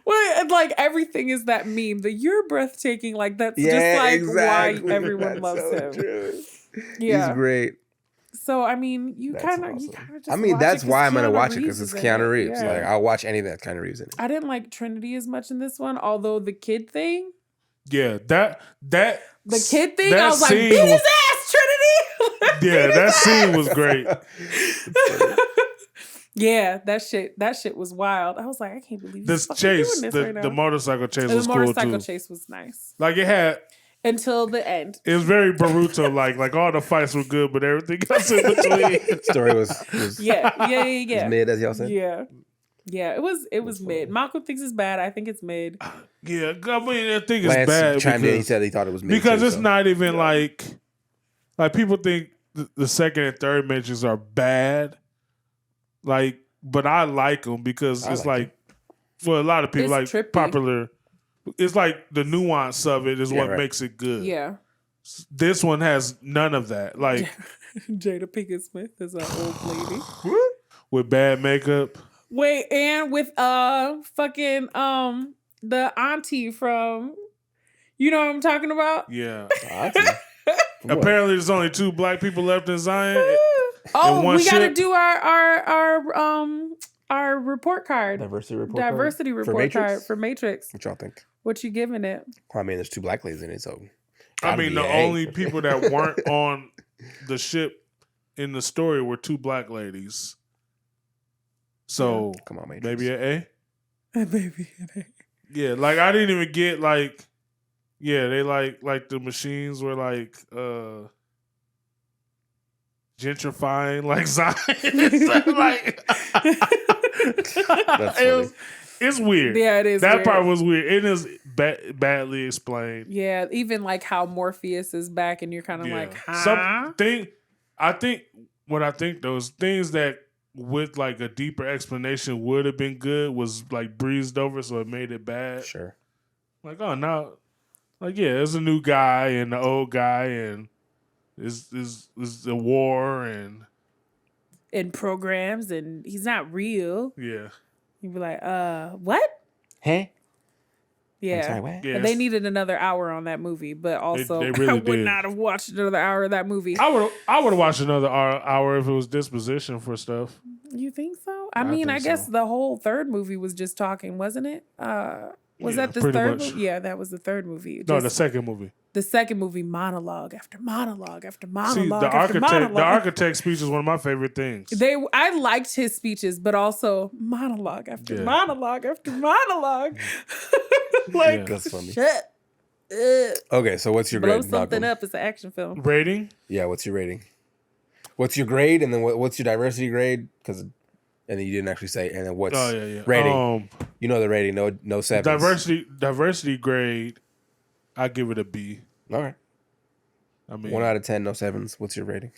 Well, and like everything is that meme. The you're breathtaking. Like that's just like exactly. why everyone That's loves so him. True. Yeah. He's great. So I mean, you kind of awesome. just. I mean, watch that's it 'cause why I'm gonna Keanu watch it Reeves because it's is in Keanu it. Reeves. Yeah. Like I'll watch anything that Keanu Reeves in it. I didn't like Trinity as much in this one, although the kid thing. Yeah, that The kid thing, that I was like, scene beat his was- ass, Trinity. Yeah, that scene was great. Yeah, that shit was wild. I was like, I can't believe This he's fucking chase, doing this the, right now. the motorcycle chase And was the cool motorcycle too. chase was nice Like it had, until the end. it was very Boruto like all the fights were good, but everything else in between. Story was Yeah. mid, as y'all said. Yeah, it was mid. Malcolm thinks it's bad. I think it's mid. Yeah, I mean I think it's Lance bad chimed in. He because, said he thought it was mid because too, it's so. not even like people think the second and third mentions are bad. Like, but I like them because I it's like like for a lot of people It's like trippy. popular. It's like the nuance of it is what right. makes it good. Yeah. This one has none of that. Like Jada Pinkett Smith is an old lady. with bad makeup. Wait, and with fucking the auntie from, you know what I'm talking about? Yeah. From what? Apparently, there's only 2 black people left in Zion. Oh, one we got to ship? do our report card. Diversity report Card for Matrix. What y'all think? What you giving it? I mean, there's 2 black ladies in it, so. I mean, the only people that weren't on the ship in the story were 2 black ladies. So Come on, Matrix. maybe an A. Baby. Yeah, like I didn't even get like, yeah, they like the machines were like gentrifying like Zion. Like, That's funny. it's weird. Yeah, it is. That weird. part was weird. It is badly explained. Yeah, even like how Morpheus is back, and you're kind of like, huh? I think those things that with like a deeper explanation would have been good was like breezed over, so it made it bad. Sure. Like, oh no, like yeah, there's a new guy and the old guy, and is the war and programs, and he's not real. yeah. You'd be like, what? Hey. Yeah. I'm sorry, what? Yeah, And they needed another hour on that movie, but also they really I would did. not have watched another hour of that movie. I would have watched another hour if it was disposition for stuff. You think so? I think guess so. the whole third movie was just talking, wasn't it? Was Yeah, that the pretty third much. movie? Yeah, that was the third movie. No, Just the second movie. the second movie, monologue after monologue after See, monologue the after monologue. architect speech is one of my favorite things. I liked his speeches, but also monologue after Yeah. monologue after monologue. Like, Yeah. That's funny. shut Okay, so what's your blow grade? something Malcolm? up. It's an action film. Rating? Yeah, what's your rating? What's your grade, and then what's your diversity grade? And then you didn't actually say. And then what's rating? You know the rating. No sevens. Diversity grade. I give it a B. All right. I mean, 1 out of 10, no sevens. What's your rating?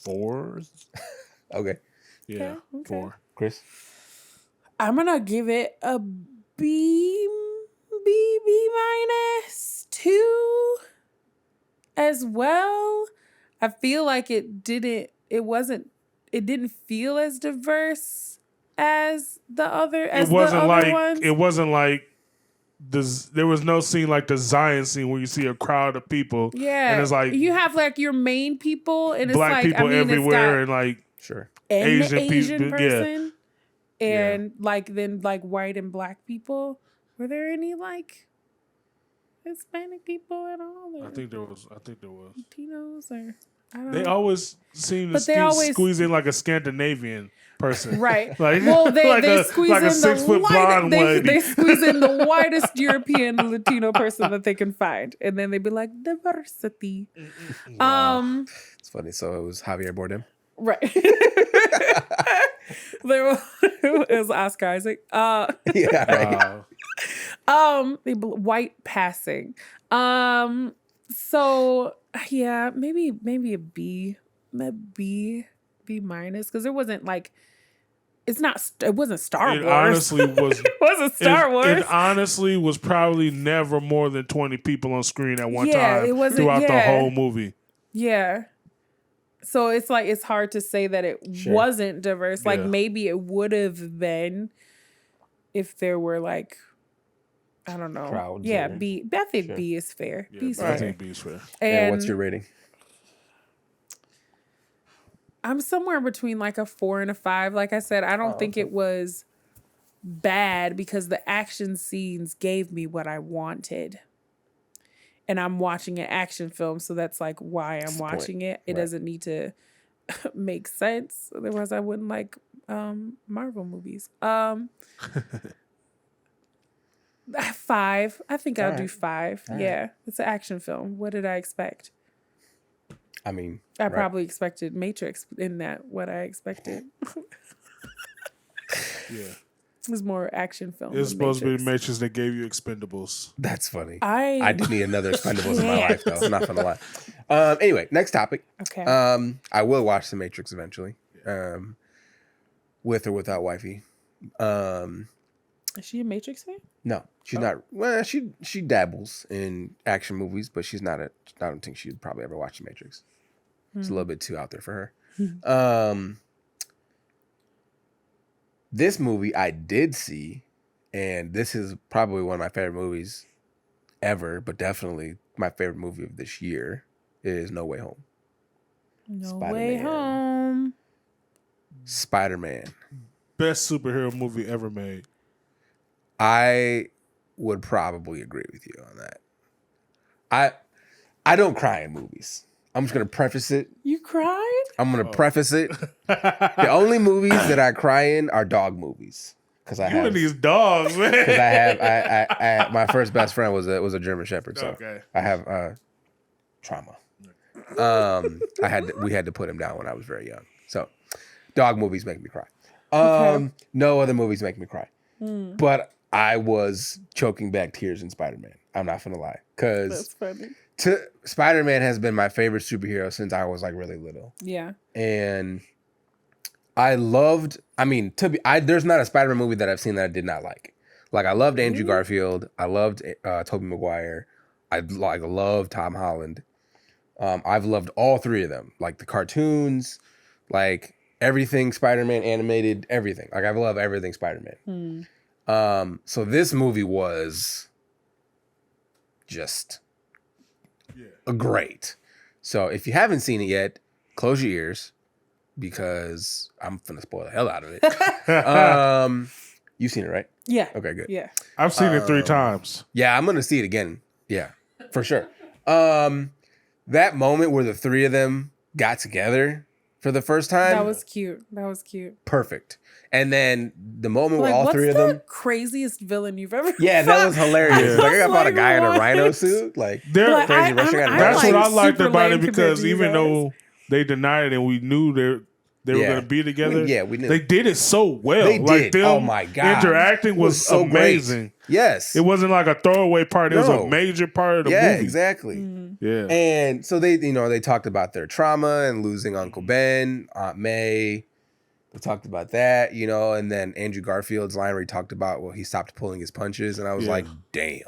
4. Okay, Yeah, Okay. 4. Chris. I'm gonna give it a B minus 2 as well. I feel like it didn't feel as diverse as the other ones. It wasn't like there was no scene like the Zion scene where you see a crowd of people. Yeah, and it's like you have like your main people, and it's black like people everywhere, and like Sure. an Asian Asian people, yeah. person, and then white and black people. Were there any like Hispanic people at all? I think there was. Latinos or They always seem to squeeze in like a Scandinavian person. Right. Like, well, they like squeeze like in a 6 foot blonde lady. they squeeze in the whitest European Latino person that they can find. And then they'd be like, diversity. Wow. It's funny. So it was Javier Bardem. Right. It was Oscar Isaac. Yeah. Right. White passing. So yeah, maybe a B minus, because it wasn't like it wasn't Star Wars. Honestly was it wasn't Star Wars. It honestly was probably never more than 20 people on screen at one time throughout the whole movie. Yeah. So it's like it's hard to say that it wasn't diverse. Like maybe it would have been if there were like, I don't know. Crowds. Yeah, B. I think B is fair. Yeah, B's I fair. think B is fair. And what's your rating? I'm somewhere between like a 4 and a 5. Like I said, I don't think it was bad because the action scenes gave me what I wanted. And I'm watching an action film, so that's like why I'm watching it. It doesn't need to make sense. Otherwise, I wouldn't like Marvel movies. 5. I think I'll do 5. Yeah. It's an action film. What did I expect? I mean, I probably expected Matrix in that. What I expected. Yeah. It was more action film. It was supposed to be the Matrix that gave you Expendables. That's funny. I do need another Expendables in my life, though. I'm not gonna lie. Anyway, next topic. Okay. I will watch the Matrix eventually, with or without wifey. Is she a Matrix fan? No, she's not. Well, she dabbles in action movies, but she's not. I don't think she'd probably ever watch the Matrix. It's a little bit too out there for her. This movie I did see, and this is probably one of my favorite movies ever, but definitely my favorite movie of this year is No Way Home. No Way Home. Spider-Man. Best superhero movie ever made. I would probably agree with you on that. I don't cry in movies. I'm just going to preface it. You cried? I'm going to preface it. The only movies that I cry in are dog movies. Because I have these dogs, man. Because I my first best friend was a German Shepherd, so I have trauma. We had to put him down when I was very young. So dog movies make me cry. No other movies make me cry. But I was choking back tears in Spider-Man. I'm not gonna lie, because Spider-Man has been my favorite superhero since I was like really little. Yeah, and I loved. I mean, there's not a Spider-Man movie that I've seen that I did not like. Like I loved Andrew Garfield. I loved Tobey Maguire. I love Tom Holland. I've loved all three of them, like the cartoons, like everything Spider-Man animated, everything. Like I love everything Spider-Man. So this movie was just great. So if you haven't seen it yet, close your ears because I'm finna spoil the hell out of it. You've seen it, right? Yeah. Okay, good. Yeah. I've seen it 3 times. Yeah, I'm gonna see it again. Yeah, for sure. That moment where the three of them got together for the first time. That was cute. Perfect. And then the moment where all three of them. Craziest villain you've ever Yeah, that was hilarious. Like I got about a guy in a rhino suit. Like crazy Russian guy. That's what I liked about it, because even though they denied it and we knew they were going to be together. Yeah, we knew. They did it so well. They like did. Oh my God. Interacting was so amazing. Great. Yes. It wasn't like a throwaway part. It was a major part of the movie. Yeah, exactly. Yeah. And so they talked about their trauma and losing Uncle Ben, Aunt May. We talked about that, and then Andrew Garfield's line where he talked about, he stopped pulling his punches. And I was like, damn.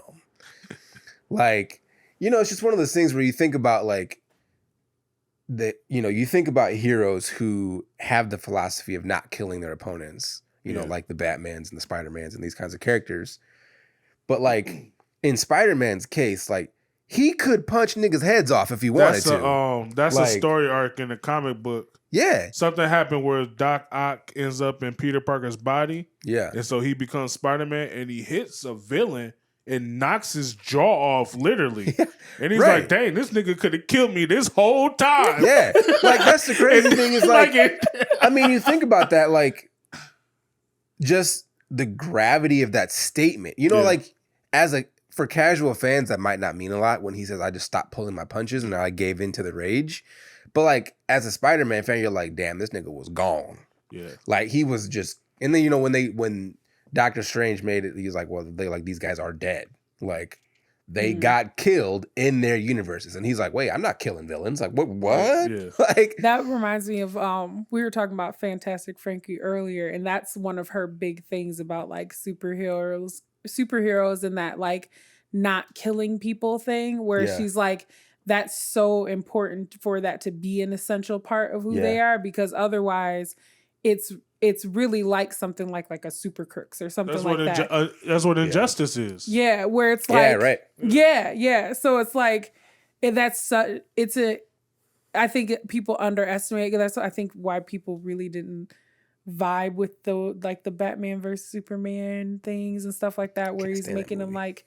Like, it's just one of those things where you think about like, you think about heroes who have the philosophy of not killing their opponents, like the Batmans and the Spider-Mans and these kinds of characters. But like in Spider-Man's case, like he could punch niggas' heads off if he wanted to. That's a story arc in the comic book. Yeah. Something happened where Doc Ock ends up in Peter Parker's body. Yeah. And so he becomes Spider-Man and he hits a villain and knocks his jaw off literally. And he's Right. like, dang, this nigga could have killed me this whole time. Yeah. Like, that's the crazy thing is like, I mean, you think about that, like, just the gravity of that statement. You know, like, for casual fans, that might not mean a lot when he says, I just stopped pulling my punches and I gave in to the rage. But, like, as a Spider-Man fan, you're like, damn, this nigga was gone. Yeah. Like, he was just, and then, you know, when Doctor Strange made it, he was like, well, these guys are dead. Like, they got killed in their universes. And he's like, wait, I'm not killing villains. Like, what? Yeah. Like, that reminds me of we were talking about Fantastic Frankie earlier, and that's one of her big things about like superheroes and that like not killing people thing, where she's like, that's so important for that to be an essential part of who they are, because otherwise it's really like something like a Super Crooks or something that. That's what Injustice is. Yeah, where it's like, yeah, right. Yeah. So it's like, I think people underestimate. That's I think why people really didn't vibe with the Batman versus Superman things and stuff like that, where he's making them like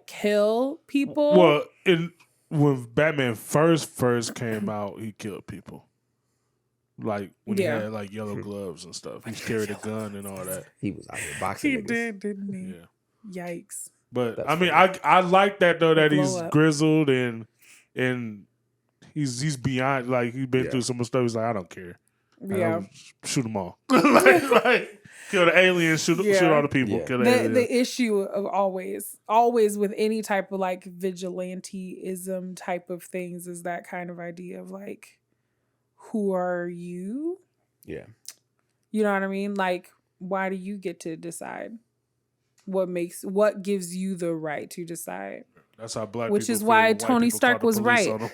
kill people. Well, when Batman first came out, he killed people. Like when he had like yellow gloves and stuff. He carried a gun and all that. He was out here boxing. He did, didn't he? Yeah. Yikes. But That's I mean, funny. I like that though, that he's up. grizzled and he's beyond, like he's been through so much stuff. He's like, I don't care. Yeah. Shoot them all. like kill the aliens, shoot all the people. Yeah. Kill the aliens. The issue of always with any type of like vigilanteism type of things is that kind of idea of like, who are you? Yeah. You know what I mean? Like, why do you get to decide? What gives you the right to decide? That's how black Which people is feel why when white Tony people Stark call the was police right. on them.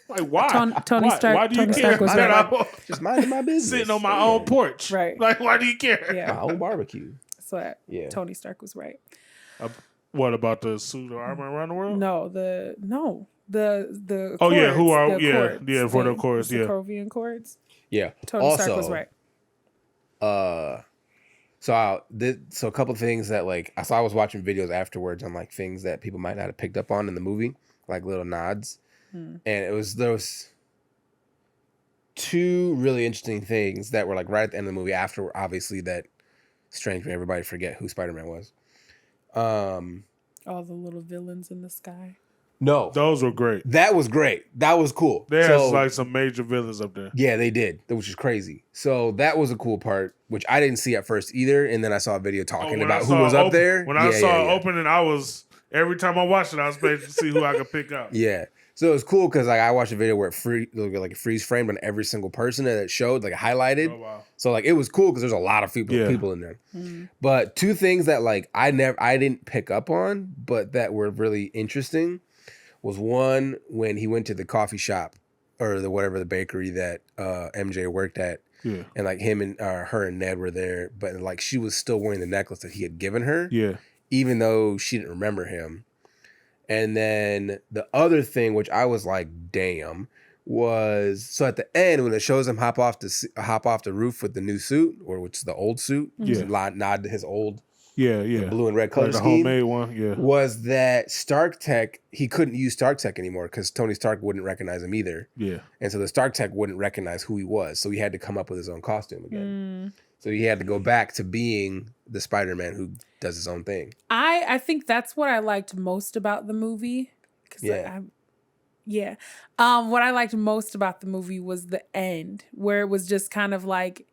Like, why? Tony Stark. Why do you Tony care Stark was that right. Just minding my business. sitting on my own porch? Right. Like, why do you care? Yeah. My own barbecue. So Yeah. Tony Stark was right. What about the suit of armor around the world? No, the Oh yeah, who are the cords for the thing, chords, the yeah. Sokovian chords. Yeah. Tony Stark was right. So a couple of things that like I was watching videos afterwards on like things that people might not have picked up on in the movie, like little nods, and there was two really interesting things that were like right at the end of the movie after, obviously, that Strange made everybody forget who Spider-Man was. All the little villains in the sky. No, Those were great. that was great. That was cool. There's like some major villains up there. Yeah, they did, which is crazy. So that was a cool part, which I didn't see at first either. And then I saw a video talking about who was up there. When I saw it opening, every time I watched it, I was waiting to see who I could pick up. Yeah. So it was cool because like I watched a video where it freeze framed on every single person that it showed, like highlighted. Oh, wow. So like it was cool because there's a lot of people in there. But two things that like I didn't pick up on, but that were really interesting was one when he went to the coffee shop or the bakery that MJ worked at. Yeah. And like him and her and Ned were there, but like she was still wearing the necklace that he had given her. Yeah. Even though she didn't remember him. And then the other thing, which I was like, damn, was so at the end when it shows him hop off the roof with the new suit, or which is the old suit, nod to his old the blue and red color the scheme, homemade one, was that Stark Tech, he couldn't use Stark Tech anymore because Tony Stark wouldn't recognize him either. Yeah. And so the Stark Tech wouldn't recognize who he was, so he had to come up with his own costume again. So he had to go back to being the Spider-Man who does his own thing. I think that's what I liked most about the movie. What I liked most about the movie was the end, where it was just kind of like,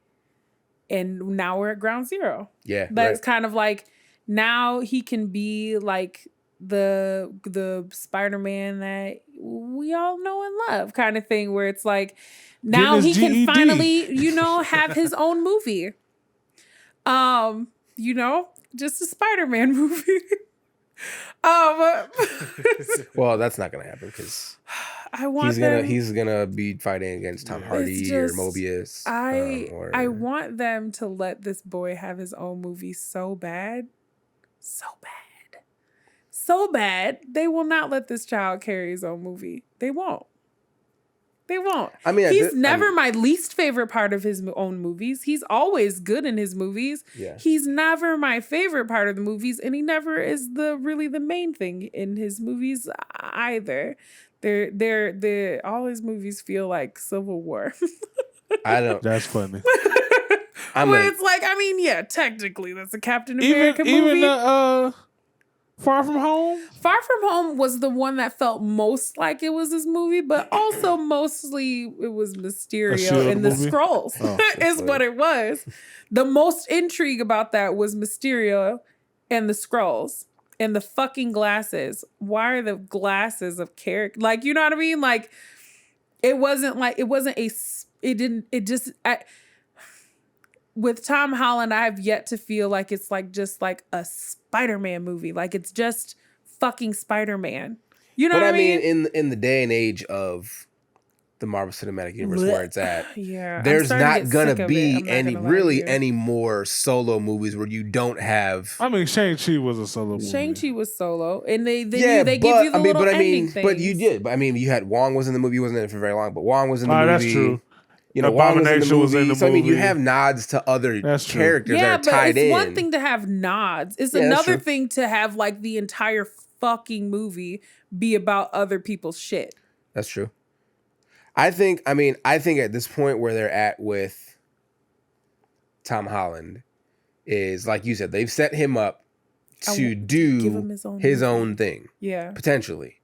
and now we're at ground zero. Yeah. That's kind of like, now he can be like the Spider-Man that we all know and love kind of thing, where it's like, now he can finally, have his own movie. Just a Spider-Man movie. Well, that's not gonna happen because he's gonna be fighting against Tom Hardy or Mobius. I want them to let this boy have his own movie so bad. They will not let this child carry his own movie. They won't. They won't. I mean, he's never my least favorite part of his own movies. He's always good in his movies. Yeah. He's never my favorite part of the movies, and he never is really the main thing in his movies either. They're all his movies feel like Civil War. I don't. That's funny. It's like, I mean, yeah, technically that's a Captain America movie. Even Far From Home? Far From Home was the one that felt most like it was his movie, but also mostly it was Mysterio and the Skrulls is what it was. The most intrigue about that was Mysterio and the Skrulls and the fucking glasses. Why are the glasses of character? Like, you know what I mean? Like, with Tom Holland, I have yet to feel like it's like just like a Spider-Man movie. Like, it's just fucking Spider-Man. You know what I mean? But I mean, in the day and age of the Marvel Cinematic Universe where it's at, there's not gonna be any more solo movies where you don't have. I mean, Shang-Chi was a solo movie. Shang-Chi was solo, and they give you the little ending things. But you did. But I mean, you had Wong was in the movie. He wasn't in it for very long, but Wong was in the movie. That's true. You know, Abomination was in the movie. So I mean, you have nods to other characters that are tied in. Yeah, but it's one thing to have nods. It's another thing to have like the entire fucking movie be about other people's shit. That's true. I think at this point where they're at with Tom Holland is, like you said, they've set him up to do his own thing. Yeah. Potentially.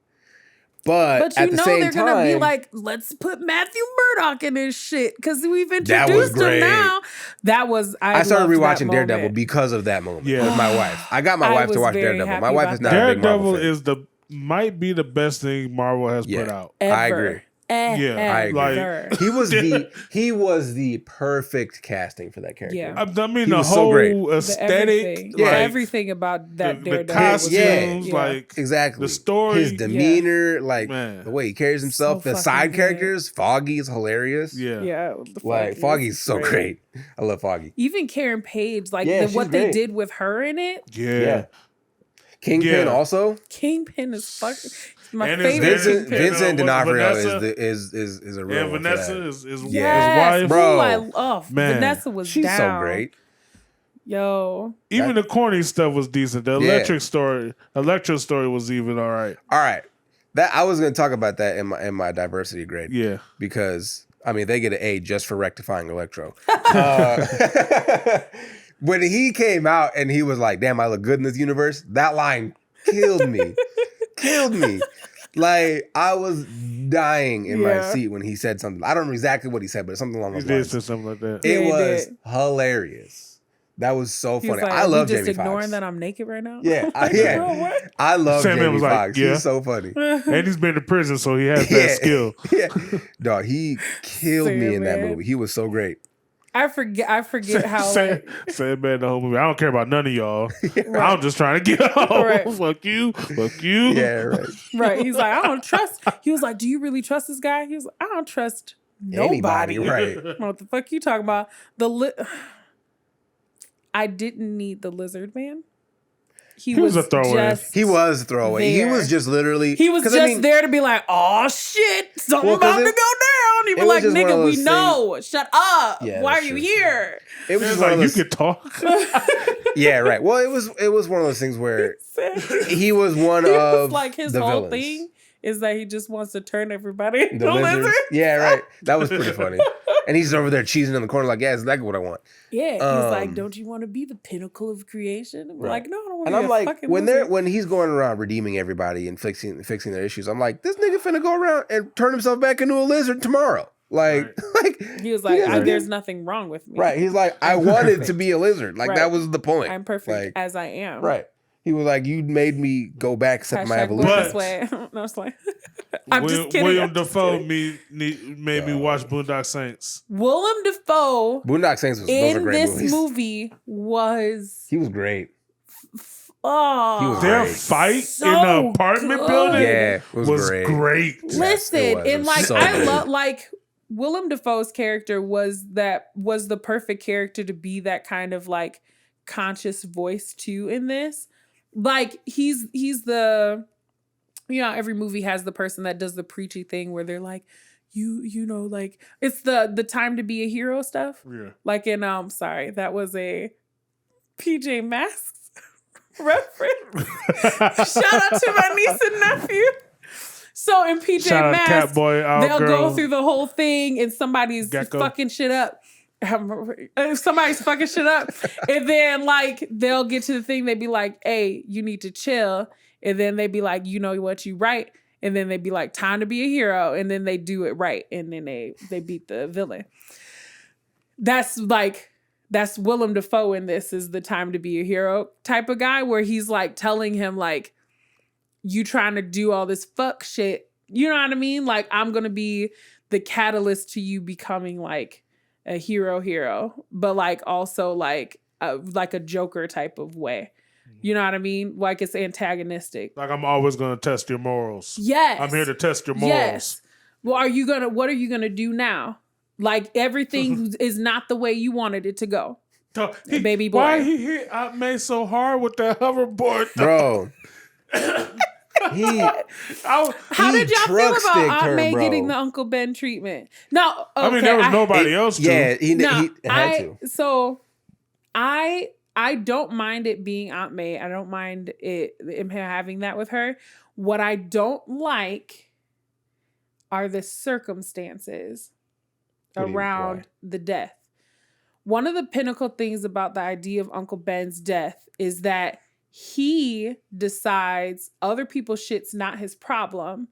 But at the same time, they're gonna be like, let's put Matthew Murdock in his shit because we've introduced him now. I started rewatching Daredevil because of that moment with my wife. I got my wife to watch Daredevil. My wife is not a big Marvel fan. Daredevil might be the best thing Marvel has put out. I agree. I agree. Like, he was the perfect casting for that character. Yeah. I mean, the whole aesthetic, everything about that the costumes, like exactly the story, his demeanor, like the way he carries himself. The side characters, Foggy is hilarious. Yeah. Like Foggy's so great. I love Foggy. Even Karen Page, like what they did with her in it. Yeah. Kingpin also. Kingpin is fucking. My and favorite Vincent D'Onofrio is a real one. And Vanessa is his wife. Bro, I love Vanessa was she's down. so great. Yo, even the corny stuff was decent. The Electro story was even all right. All right, that I was going to talk about that in my diversity grade. Yeah, because I mean they get an A just for rectifying Electro. When he came out and he was like, "Damn, I look good in this universe," that line killed me. Killed me. Like, I was dying in my seat when he said something. I don't know exactly what he said, but something along those lines. He did say something like that. It was hilarious. That was so funny. I love Jamie Foxx. Just ignoring that I'm naked right now? Yeah. I love Jamie Foxx. He's so funny. And he's been to prison, so he has that skill. Dog, he killed me in that movie. He was so great. I forget how Sandman the whole movie. I don't care about none of y'all. Right. I'm just trying to get home. Right. Fuck you. Yeah, right. Right. He's like, I don't trust. He was like, do you really trust this guy? He was like, I don't trust nobody. Right. What the fuck you talking about? I didn't need the lizard man. He was a throwaway. He was a throwaway. He was just literally. He was just there to be like, oh shit, something about to go down. He was like, nigga, we know. Shut up. Yeah, why are you here? It was like you could talk. Yeah, right. Well, it was one of those things where he was one of like his the whole villains. Thing is that he just wants to turn everybody into lizards. Yeah, right. That was pretty funny. And he's over there cheesing in the corner like, yeah, it's exactly what I want. Yeah, he's like, don't you want to be the pinnacle of creation? I'm like, no, I don't want to be I'm like, fucking when he's going around redeeming everybody and fixing their issues, I'm like, this nigga finna go around and turn himself back into a lizard tomorrow. Like he was like, there's nothing wrong with me. Right. He's like, I wanted to be a lizard. Like that was the point. I'm perfect as I am. Right. He was like, you made me go back except my evolution. This way. No, it's like, I'm just kidding. William Dafoe made me watch Boondock Saints. Willem Dafoe. Boondock Saints those are great movies. In this movie was. He was great. Their fight in the apartment building was great. Listen, and like I love like Willem Dafoe's character was the perfect character to be that kind of like conscious voice too in this. Like he's the, you know, every movie has the person that does the preachy thing where they're like, you know, like it's the time to be a hero stuff. Yeah. Like in sorry, that was a PJ Masks reference. Shout out to my niece and nephew. So in PJ Shout out Masks, Catboy, they'll girl. go through the whole thing and somebody's Gecko. fucking shit up. Somebody's fucking shit up. And then like they'll get to the thing, they'd be like, hey, you need to chill. And then they'd be like, you know what, you right. And then they'd be like, time to be a hero. And then they do it right. And then they beat the villain. That's Willem Dafoe in this is the time to be a hero type of guy where he's like telling him like, you trying to do all this fuck shit. You know what I mean? Like I'm going to be the catalyst to you becoming like a hero, but like also like a Joker type of way. You know what I mean? Like it's antagonistic. Like I'm always going to test your morals. Yes. I'm here to test your morals. Yes. Well, what are you going to do now? Like everything is not the way you wanted it to go. Baby boy. Why he hit Aunt May so hard with that hoverboard? Bro. How did y'all feel about Aunt May getting the Uncle Ben treatment? No, okay, I mean there was nobody else to. Yeah, he had to. So I don't mind it being Aunt May. I don't mind him having that with her. What I don't like are the circumstances around the death. One of the pinnacle things about the idea of Uncle Ben's death is that he decides other people's shit's not his problem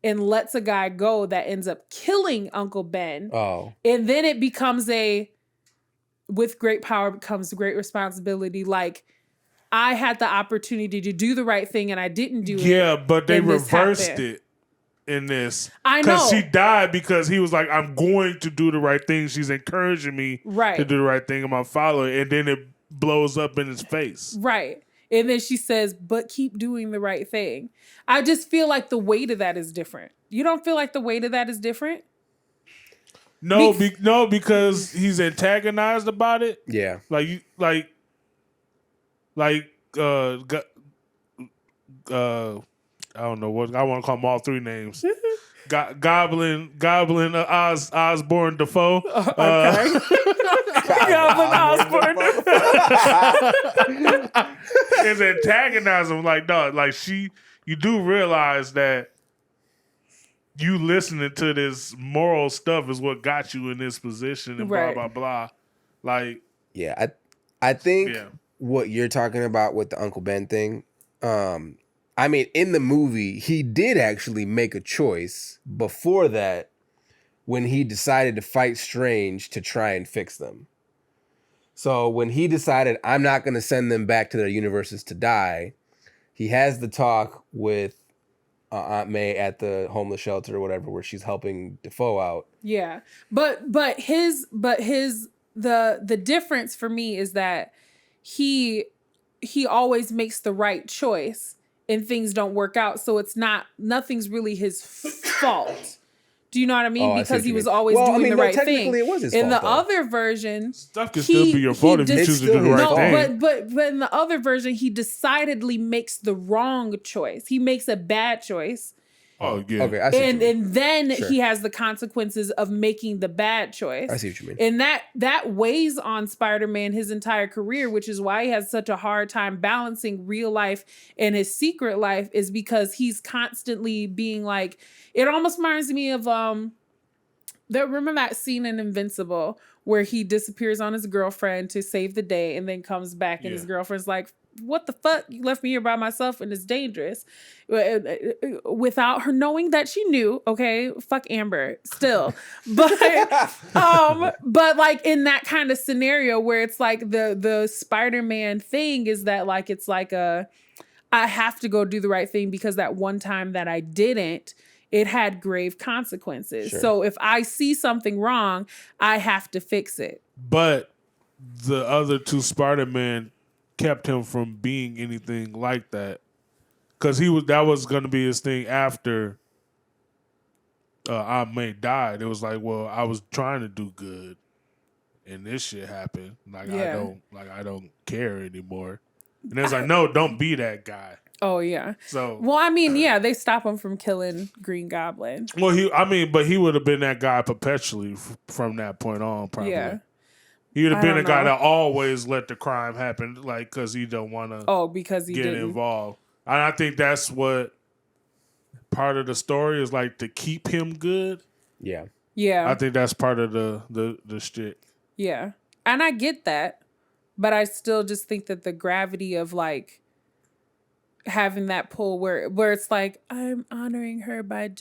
and lets a guy go that ends up killing Uncle Ben. Oh. And then it becomes with great power becomes great responsibility. Like, I had the opportunity to do the right thing and I didn't do it. Yeah, but they reversed it in this. I know. Because she died because he was like, I'm going to do the right thing. She's encouraging me to do the right thing. I'm going to follow it. And then it blows up in his face. Right. And then she says, but keep doing the right thing. I just feel like the weight of that is different. You don't feel like the weight of that is different? No, because he's antagonized about it. Yeah. I don't know what I want to call them all three names. Goblin Osborne Defoe. Okay. Goblin Osborne Defoe. Is antagonizing like dog. Like you do realize that you listening to this moral stuff is what got you in this position and blah blah blah. Like I think what you're talking about with the Uncle Ben thing. I mean, in the movie, he did actually make a choice before that when he decided to fight Strange to try and fix them. So when he decided, I'm not going to send them back to their universes to die, he has the talk with Aunt May at the homeless shelter or whatever, where she's helping Defoe out. Yeah. But the difference for me is that he always makes the right choice and things don't work out. So nothing's really his fault. Do you know what I mean? Because he was always doing the right thing. Technically it was his fault. In the other version, stuff can still be your fault if you choose to do the right thing. But in the other version, he decidedly makes the wrong choice. He makes a bad choice. Oh yeah. Okay, I see and then he has the consequences of making the bad choice. I see what you mean. And that weighs on Spider-Man his entire career, which is why he has such a hard time balancing real life and his secret life, is because he's constantly being like, it almost reminds me of remember that scene in Invincible where he disappears on his girlfriend to save the day and then comes back and his girlfriend's like, what the fuck? You left me here by myself and it's dangerous. Without her knowing that she knew, okay, fuck Amber still. But like in that kind of scenario where it's like the Spider-Man thing is that like, it's like I have to go do the right thing because that one time that I didn't, it had grave consequences. Sure. So if I see something wrong, I have to fix it. But the other two Spider-Man kept him from being anything like that, because that was going to be his thing after Aunt May died. It was like, well, I was trying to do good, and this shit happened. Like I don't care anymore. And it's like, no, don't be that guy. Oh yeah. So well, I mean, yeah, they stop him from killing Green Goblin. Well, but he would have been that guy perpetually from that point on. Probably. Yeah. He would have I been don't a guy know. that always let the crime happen, like because he don't want to. Oh, because he get didn't. involved. And I think that's what part of the story is like to keep him good. Yeah. Yeah. I think that's part of the shit. Yeah. And I get that, but I still just think that the gravity of like having that pull where it's like I'm honoring her by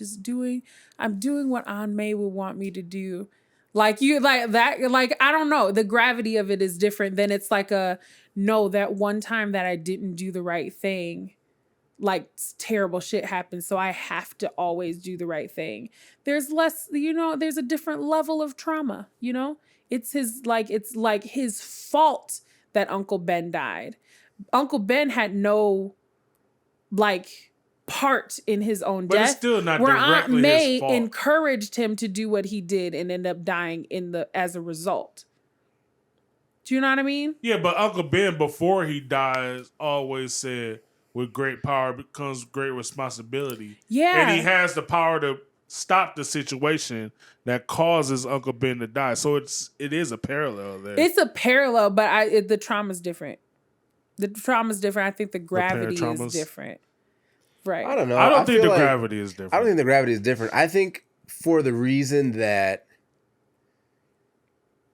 I'm doing what Aunt May would want me to do. Like you like that, like I don't know. The gravity of it is different than it's like that one time that I didn't do the right thing. Like terrible shit happened, so I have to always do the right thing. There's less, there's a different level of trauma, It's his fault that Uncle Ben died. Uncle Ben had no part in his own death. But it's still not where directly Aunt May his fault. encouraged him to do what he did and end up dying as a result. Do you know what I mean? Yeah, but Uncle Ben before he dies always said, "With great power becomes great responsibility." Yeah, and he has the power to stop the situation that causes Uncle Ben to die. So it is a parallel there. It's a parallel, but the trauma's different. The trauma's different. I think the gravity is different. Right. I don't know. I don't think the gravity is different. I don't think the gravity is different. I think for the reason that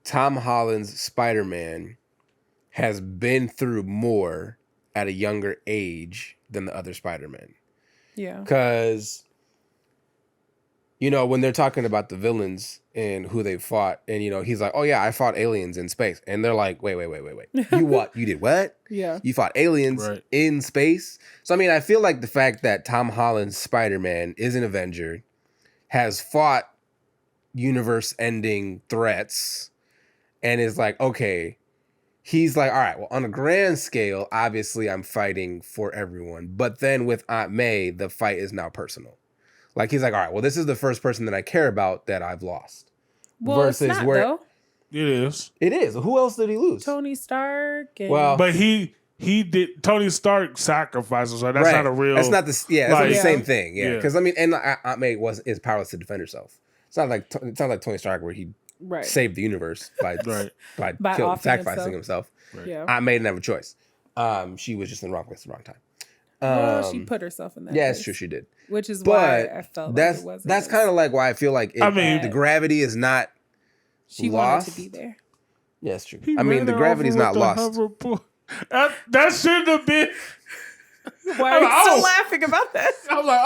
Tom Holland's Spider-Man has been through more at a younger age than the other Spider-Man. Yeah. Because, when they're talking about the villains and who they fought, and, he's like, oh, yeah, I fought aliens in space. And they're like, wait. You what? You did what? Yeah. You fought aliens in space? So, I mean, I feel like the fact that Tom Holland's Spider-Man is an Avenger, has fought universe-ending threats, and is like, okay, he's like, all right, well, on a grand scale, obviously I'm fighting for everyone. But then with Aunt May, the fight is now personal. Like, he's like, all right, well, this is the first person that I care about that I've lost. Well, versus it's not, though. It is. It is. Who else did he lose? Tony Stark. But he did. Tony Stark sacrifices her. That's not a real. That's not the. Yeah, that's not the same thing. Yeah, because I mean, and Aunt May is powerless to defend herself. It's not like Tony Stark where he saved the universe by sacrificing himself. Right. Yeah. Aunt May didn't have a choice. She was just in the wrong place at the wrong time. Well, she put herself in that. Yeah, it's true. She did. Which is why I felt like it wasn't. That's kind of like why I feel like the gravity is not she lost. Wanted to be there. Yeah, it's true. I mean, the gravity is not lost. That shouldn't have been. Why are you still laughing about that? I'm like,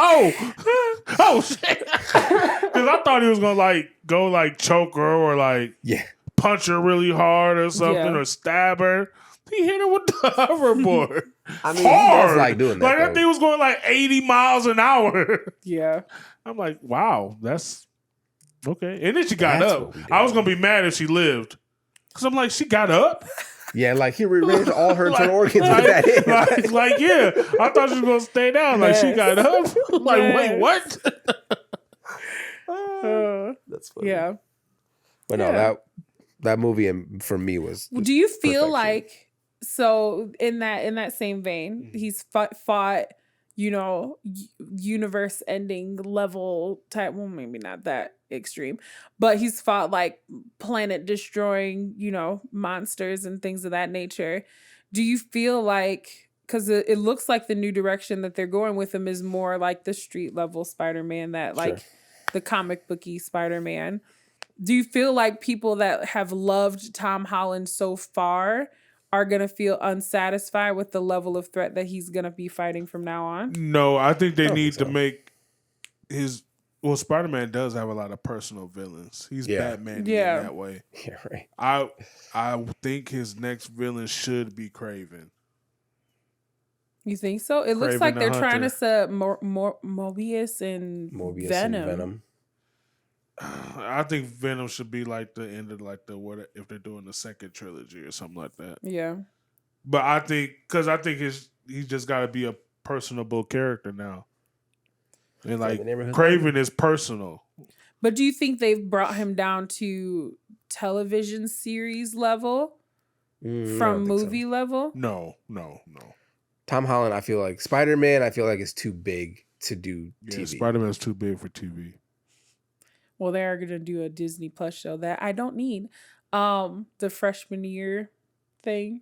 oh shit, because I thought he was gonna go choke her or punch her really hard or something or stab her. He hit her with the hoverboard. I mean, hard. He does like doing that. Like that thing was going 80 miles an hour. Yeah. I'm like, wow, that's okay. And then she got up. I was gonna be mad if she lived, because I'm like, she got up. Yeah, he rearranged all her internal organs with that hit. Yeah, I thought she was gonna stay down. Like she got up. Wait, what? That's funny. Yeah. But no, that movie for me was. Do you feel like so in that same vein, he's fought universe-ending level type. Well, maybe not that extreme, but he's fought planet-destroying, monsters and things of that nature. Do you feel like, because it looks like the new direction that they're going with him is more like the street-level Spider-Man, that the comic booky Spider-Man. Do you feel like people that have loved Tom Holland so far are going to feel unsatisfied with the level of threat that he's going to be fighting from now on? No, I think they need to make his... Well, Spider-Man does have a lot of personal villains. He's Batman in that way. Yeah, right. I think his next villain should be Kraven. You think so? It looks like they're trying to set Mobius and Venom. I think Venom should be the end of what if they're doing the second trilogy or something like that. Yeah. But I think he's just got to be a personable character now. And Kraven is personal. But do you think they've brought him down to television series level from movie level? No. Tom Holland, I feel like Spider-Man, I feel like is too big to do TV. Spider-Man's too big for TV. Well, they are going to do a Disney Plus show that I don't need. The freshman year thing.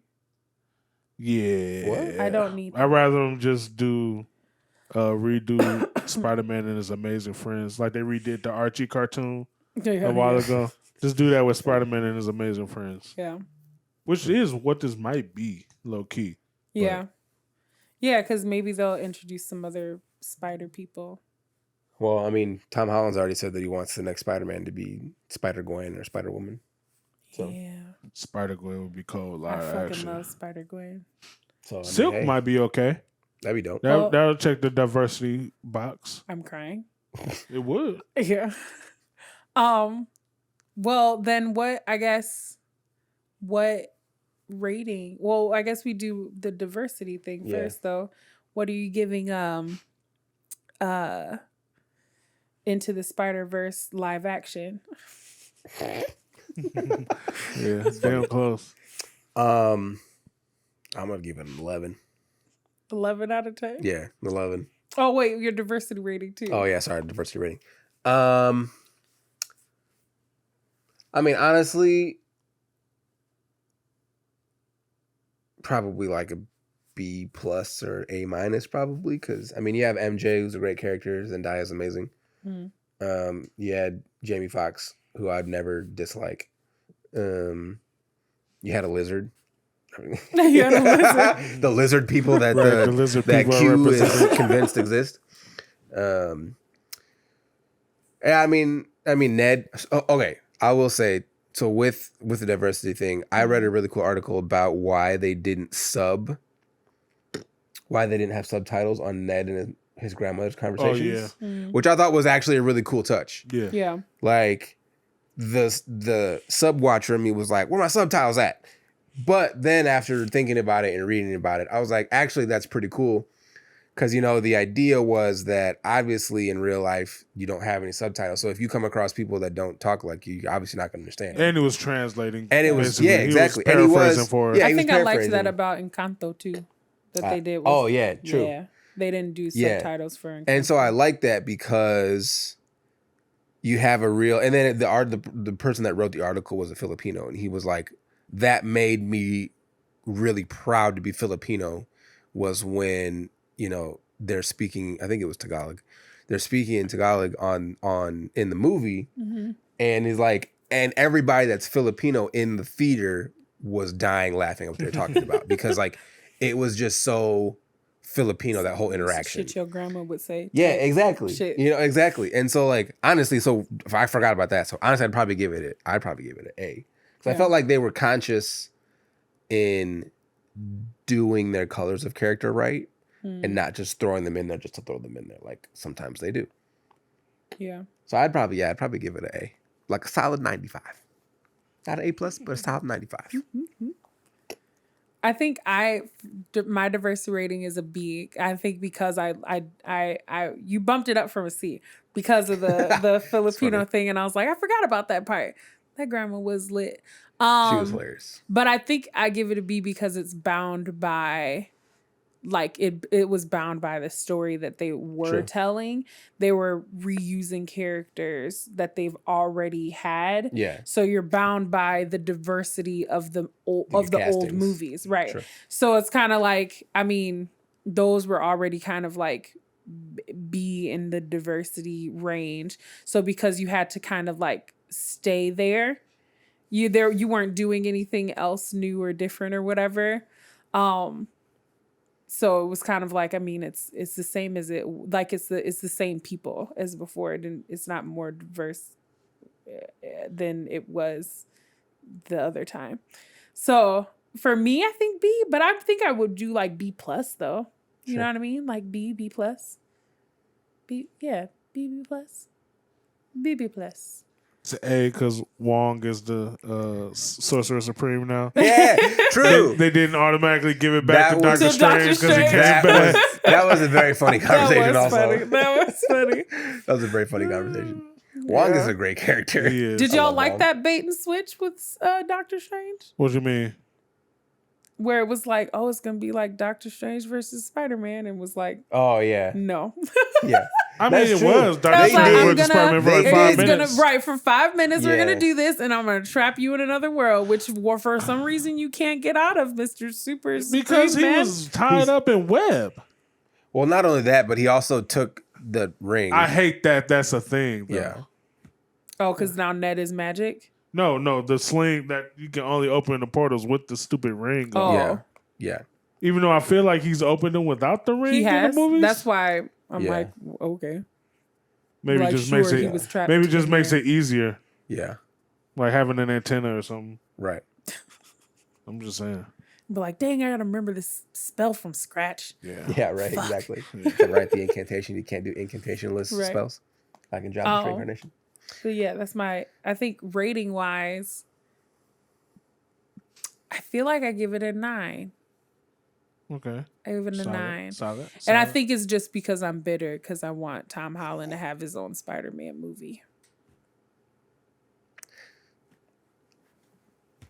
Yeah. What? I don't need I'd rather them just redo Spider-Man and his Amazing Friends like they redid the Archie cartoon a while ago. Just do that with Spider-Man and his Amazing Friends. Yeah. Which is what this might be, low key. Yeah. Yeah, because maybe they'll introduce some other spider people. Well, I mean, Tom Holland's already said that he wants the next Spider-Man to be Spider-Gwen or Spider-Woman. So. Yeah. Spider-Gwen would be cold live I fucking action. love Spider-Gwen. So, Silk might be okay. That'd be dope. That'll check the diversity box. I'm crying. It would. Yeah. Well, then what rating? Well, I guess we do the diversity thing first, though. What are you giving Into the Spider-Verse live action? Yeah, damn close. I'm gonna give it an 11. 11 out of 10? Yeah, 11. Oh, wait, your diversity rating, too. Oh, yeah, sorry, diversity rating. I mean, honestly, probably like a B plus or A minus, probably, because I mean, you have MJ, who's a great character, Zendaya is amazing. You had Jamie Foxx, who I'd never dislike. You had a lizard. You had a lizard. The lizard people that the lizard that people Q is convinced exist. Yeah, I mean, Ned. Okay, I will say. So with the diversity thing, I read a really cool article about why they didn't have subtitles on Ned and his grandmother's conversations. Oh, yeah. Which I thought was actually a really cool touch. Yeah. Yeah. Like the sub watcher in me was like, where are my subtitles at? But then after thinking about it and reading about it, I was like, actually, that's pretty cool. Because, the idea was that obviously in real life, you don't have any subtitles. So if you come across people that don't talk like you, you're obviously not going to understand. And it was translating. And it was, basically. exactly. He was paraphrasing for it. I think I liked that about Encanto, too. That they did. Oh, yeah, true. Yeah. They didn't do subtitles for Encanto. And so I like that because you have a real... And then the person that wrote the article was a Filipino. And he was like, that made me really proud to be Filipino was when... they're speaking, I think it was Tagalog. They're speaking in Tagalog in the movie. Mm-hmm. And he's like, and everybody that's Filipino in the theater was dying laughing at what they're talking about because like it was just so Filipino, that whole interaction. Shit your grandma would say. Yeah, exactly. Shit. Exactly. And so like, honestly, so if I forgot about that. So honestly, I'd probably give it an A. Because I felt like they were conscious in doing their colors of character right. And not just throwing them in there just to throw them in there like sometimes they do. Yeah. So I'd probably give it an A. Like a solid 95. Not an A plus, but a solid 95. Mm-hmm. I think my diversity rating is a B. I think because you bumped it up from a C because of the Filipino thing, and I was like, I forgot about that part. That grandma was lit. She was hilarious. But I think I give it a B because it's bound by... Like it was bound by the story that they were telling. They were reusing characters that they've already had. Yeah. So you're bound by the diversity of the old movies, right? Sure. So it's kind of like, I mean, those were already kind of like B in the diversity range. So because you had to kind of like stay there, you weren't doing anything else new or different or whatever. So it was kind of like, I mean, it's the same as it's the same people as before. It's not more diverse than it was the other time. So for me, I think B, but I think I would do like B plus though. You know what I mean? Like B plus. B plus. B plus. It's an A because Wong is the Sorcerer Supreme now. Yeah, true. They didn't automatically give it back to Doctor Strange because he came that back. That was a very funny conversation That was funny. That was a very funny conversation. Wong is a great character. He is. Did y'all like that bait and switch with Doctor Strange? What do you mean? where it was like, oh, it's gonna be like Doctor Strange versus Spider-Man, and was like, Oh yeah, no. yeah. I mean, it was I Doctor was like, Strange I'm versus Spider-Man for like they 5 did. minutes. Right, for 5 minutes, we're Yeah. gonna do this, and I'm gonna trap you in another world, which for some reason you can't get out of, Mr. Super Because he Man. was tied up in web. Well, not only that, but he also took the ring. I hate that that's a thing, though. Yeah. Oh, because now Ned is magic? No, the sling that you can only open the portals with the stupid ring on. Oh. Yeah, yeah. Even though I feel like he's opened them without the ring He in has. the movies. That's why I'm Yeah. like, okay. Maybe like, just sure, makes he it was trapped maybe just in makes there. it easier. Yeah. Like having an antenna or something. Right. I'm just saying. Be like, dang, I gotta remember this spell from scratch. Yeah. Yeah, right, Fuck. exactly. You can write the incantation. You can't do incantationless Right. spells. I can drop the reincarnation. So yeah, that's I think rating wise, I feel like I give it a 9. Okay. I give it a 9. Solid. And I think it's just because I'm bitter because I want Tom Holland to have his own Spider-Man movie.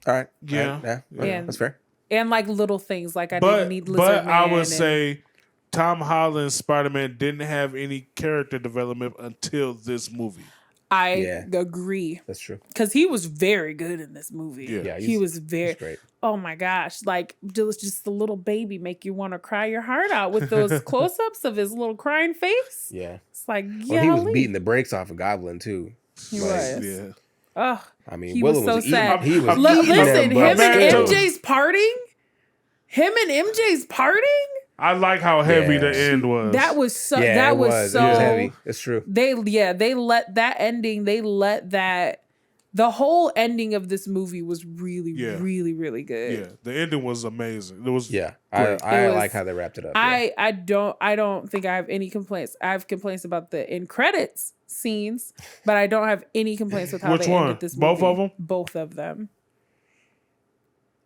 All right. Yeah. All right. Yeah. Yeah. That's fair. And like little things, like I didn't need Lizard but Man. I would and- say Tom Holland's Spider-Man didn't have any character development until this movie. I Yeah. agree. That's true. Because he was very good in this movie. Yeah. Yeah, he was he's very great. Oh my gosh. Like just the little baby make you want to cry your heart out with those close-ups of his little crying face. Yeah. It's like, Well, he was golly. beating the brakes off of Goblin too. He Like, was. Yeah. Ugh. I mean, He was Willem so was, sad. eating. He was eating Listen, them, bro. him and Man, MJ's parting? Him and MJ's parting? I like how heavy Yeah. the end was. That was so Yeah, that it was so It was heavy. It's true. they let that ending, the whole ending of this movie was really, Yeah. really, really good. Yeah, the ending was amazing. It was Yeah. great. I It was- like how they wrapped it up. Yeah. I don't think I have any complaints. I have complaints about the end credits scenes, but I don't have any complaints with how Which they one? ended this movie. Both of them? Both of them.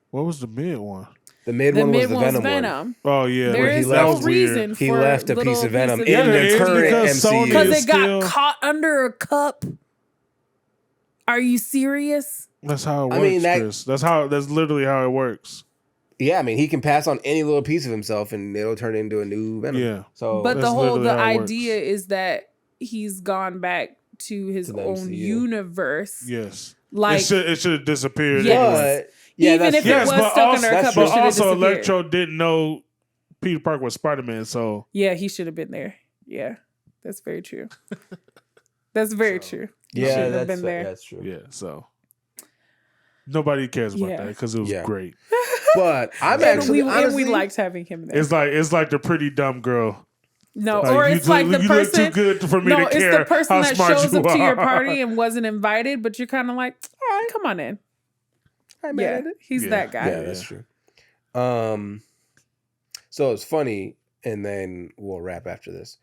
What was the mid one? The mid The one was mid the one was Venom one. Venom. Oh yeah, There he is left- no that was weird. reason He for left a little piece of Venom of in Yeah, the it is current because Sony MCU. because is it got still- caught under a cup. Are you serious? That's how it I works, mean, that- Chris. That's literally how it works. Yeah, I mean, he can pass on any little piece of himself, and it'll turn into a new Venom. Yeah. So, But that's the literally how it idea works. is that he's gone back to his To the own MCU. universe. Yes. Like it should have disappeared. Yes. anyway. but yeah, even that's if true. it Yes, was but stuck also, under a that's cup, true. it but should have also disappeared. Electro didn't know Peter Parker was Spider-Man, so Yeah, he should have been there. Yeah, that's very true. That's very true. He Yeah, shouldn't have that's been there. That's true. yeah, so nobody cares about Yeah. that because it was Yeah. great. But I'm And actually we honestly, liked having him there. It's like the pretty dumb girl. No, Like, or you it's like the you person. look too good for me No, to it's care the person how that smart shows you up to your are. party and wasn't invited, but you're kind of like, all right, come on in. I'm mad Yeah, at it. he's Yeah. that guy. Yeah, that's true. So it's funny, and then we'll wrap after this.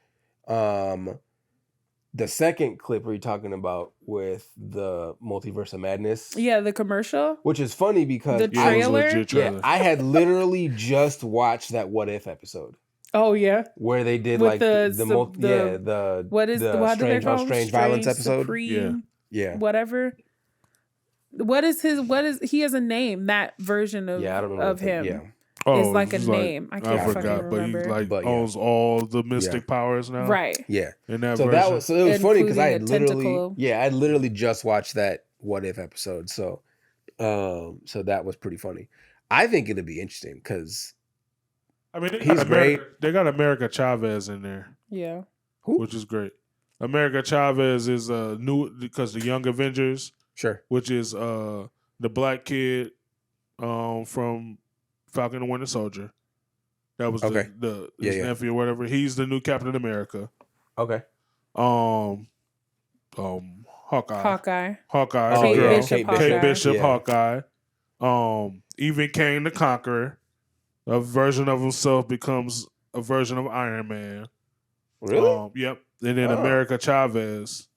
The second clip were you talking about with the Multiverse of Madness? Yeah, the commercial. Which is funny because The Yeah, it was trailer? legit yeah, trailer. I had literally just watched that What If episode Oh yeah. where they did With like the the what is the what do they strange, call how him? strange violence episode. Supreme, Yeah, whatever. What is he has a name, that version of yeah, I don't remember of him. Yeah, It's like a he's name. I can't fucking forgot, but he remember. like But, yeah. owns all the mystic powers now. Right. yeah. In that So version. that was so it was funny because I had Including a literally tentacle. I literally just watched that What If episode. So that was pretty funny. I think it'd be interesting because I mean, he's They got America Chavez in there, Yeah. which is great. America Chavez is new because the Young Avengers, sure. which is the black kid from Falcon and Winter Soldier. That was Okay. his Yeah. nephew or whatever. He's the new Captain America. Okay. Hawkeye. Hawkeye. Hawkeye. Oh, the Kate girl. Bishop, Kate Hawkeye. Kate Bishop, Yeah. Hawkeye. Even Kang the Conqueror. A version of himself becomes a version of Iron Man. Really? Yep. And then Oh. America Chavez.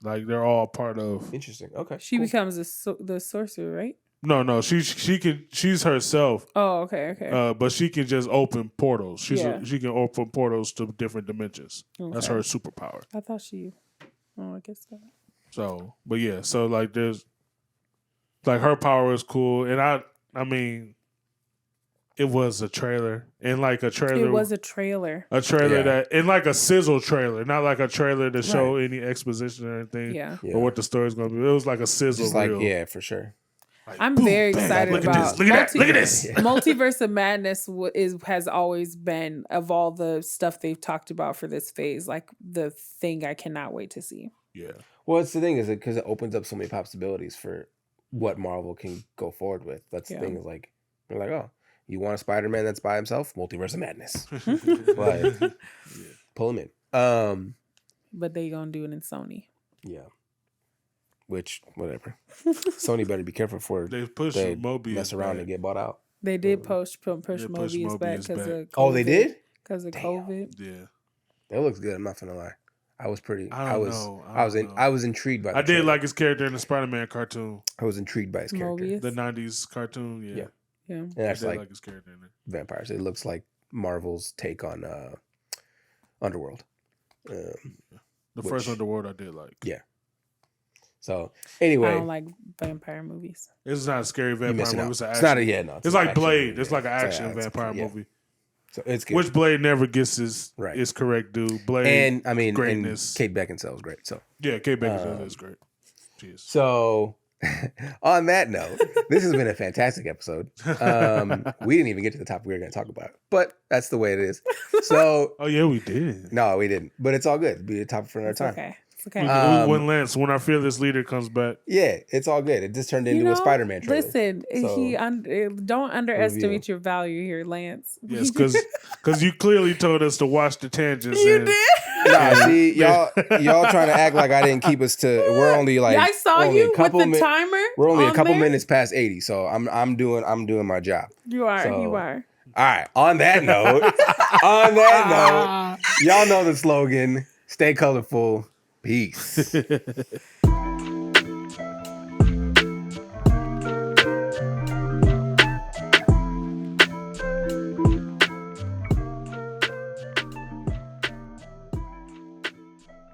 Like they're all part of. Interesting. Okay. She cool. becomes the sorcerer, right? No. She's herself. Oh, okay. But she can just open portals. She can open portals to different dimensions. That's Okay. her superpower. I thought she. Oh, I guess that. So, but yeah, so like there's like her power is cool, and I mean, It was a trailer. In like a trailer. It was a trailer. A trailer Yeah. that, in like a sizzle trailer, not like a trailer to show any exposition or anything, Yeah. or what the story's gonna be. It was like a sizzle Just like, reel. yeah, for sure. Like, I'm boom, very bang, excited look about at this. Look at that. Look at this. Multiverse of Madness has always been, of all the stuff they've talked about for this phase, like the thing I cannot wait to see. Yeah. Well, it's the thing is because it opens up so many possibilities for what Marvel can go forward with. That's the thing is like they're like, oh, you want a Spider-Man that's by himself? Multiverse of Madness. Like, pull him in. But they gonna do it in Sony. Yeah. Which, whatever. Sony better be careful before They push they Mobius mess around back. and get bought out. They did push Mobius Mobius back because back. of COVID. Oh, they did? Because of COVID. Yeah. That looks good. I'm not gonna lie. I was pretty. I don't know. I was intrigued by. I did like his character in the Spider-Man cartoon. I was intrigued by his character. Mobius. The 90s cartoon. Yeah. Yeah. And I that's did like his character in it. vampires. It looks like Marvel's take on Underworld. The first Underworld I did like. Yeah. So anyway, I don't like vampire movies. It's not a scary vampire missing movie. out. It's an It's action. not a no. It's like Blade. It's like an action it's- vampire yeah. movie. So it's good. Which Blade never gets his Right. correct due. Blade and I mean, greatness. and Kate Beckinsale is great. So Yeah, Kate Beckinsale is great. Jeez. So, on that note, this has been a fantastic episode. We didn't even get to the topic we were going to talk about, but that's the way it is. So, Oh yeah, we did. no, we didn't. But it's all good. It'll be a topic for another It's time. okay. It's okay. When our fearless leader comes back. Yeah, it's all good. It just turned into a Spider-Man trailer. Listen, So, don't underestimate your value here, Lance. Yes, because you clearly told us to watch the tangents. You and- did. Nah, see, y'all trying to act like I didn't keep us to. We're only like. I saw we're only you a with couple the timer. We're only a on couple there. minutes past 80, so I'm doing my job. You are. So, You are. All right. On that note, y'all know the slogan. Stay colorful. Peace.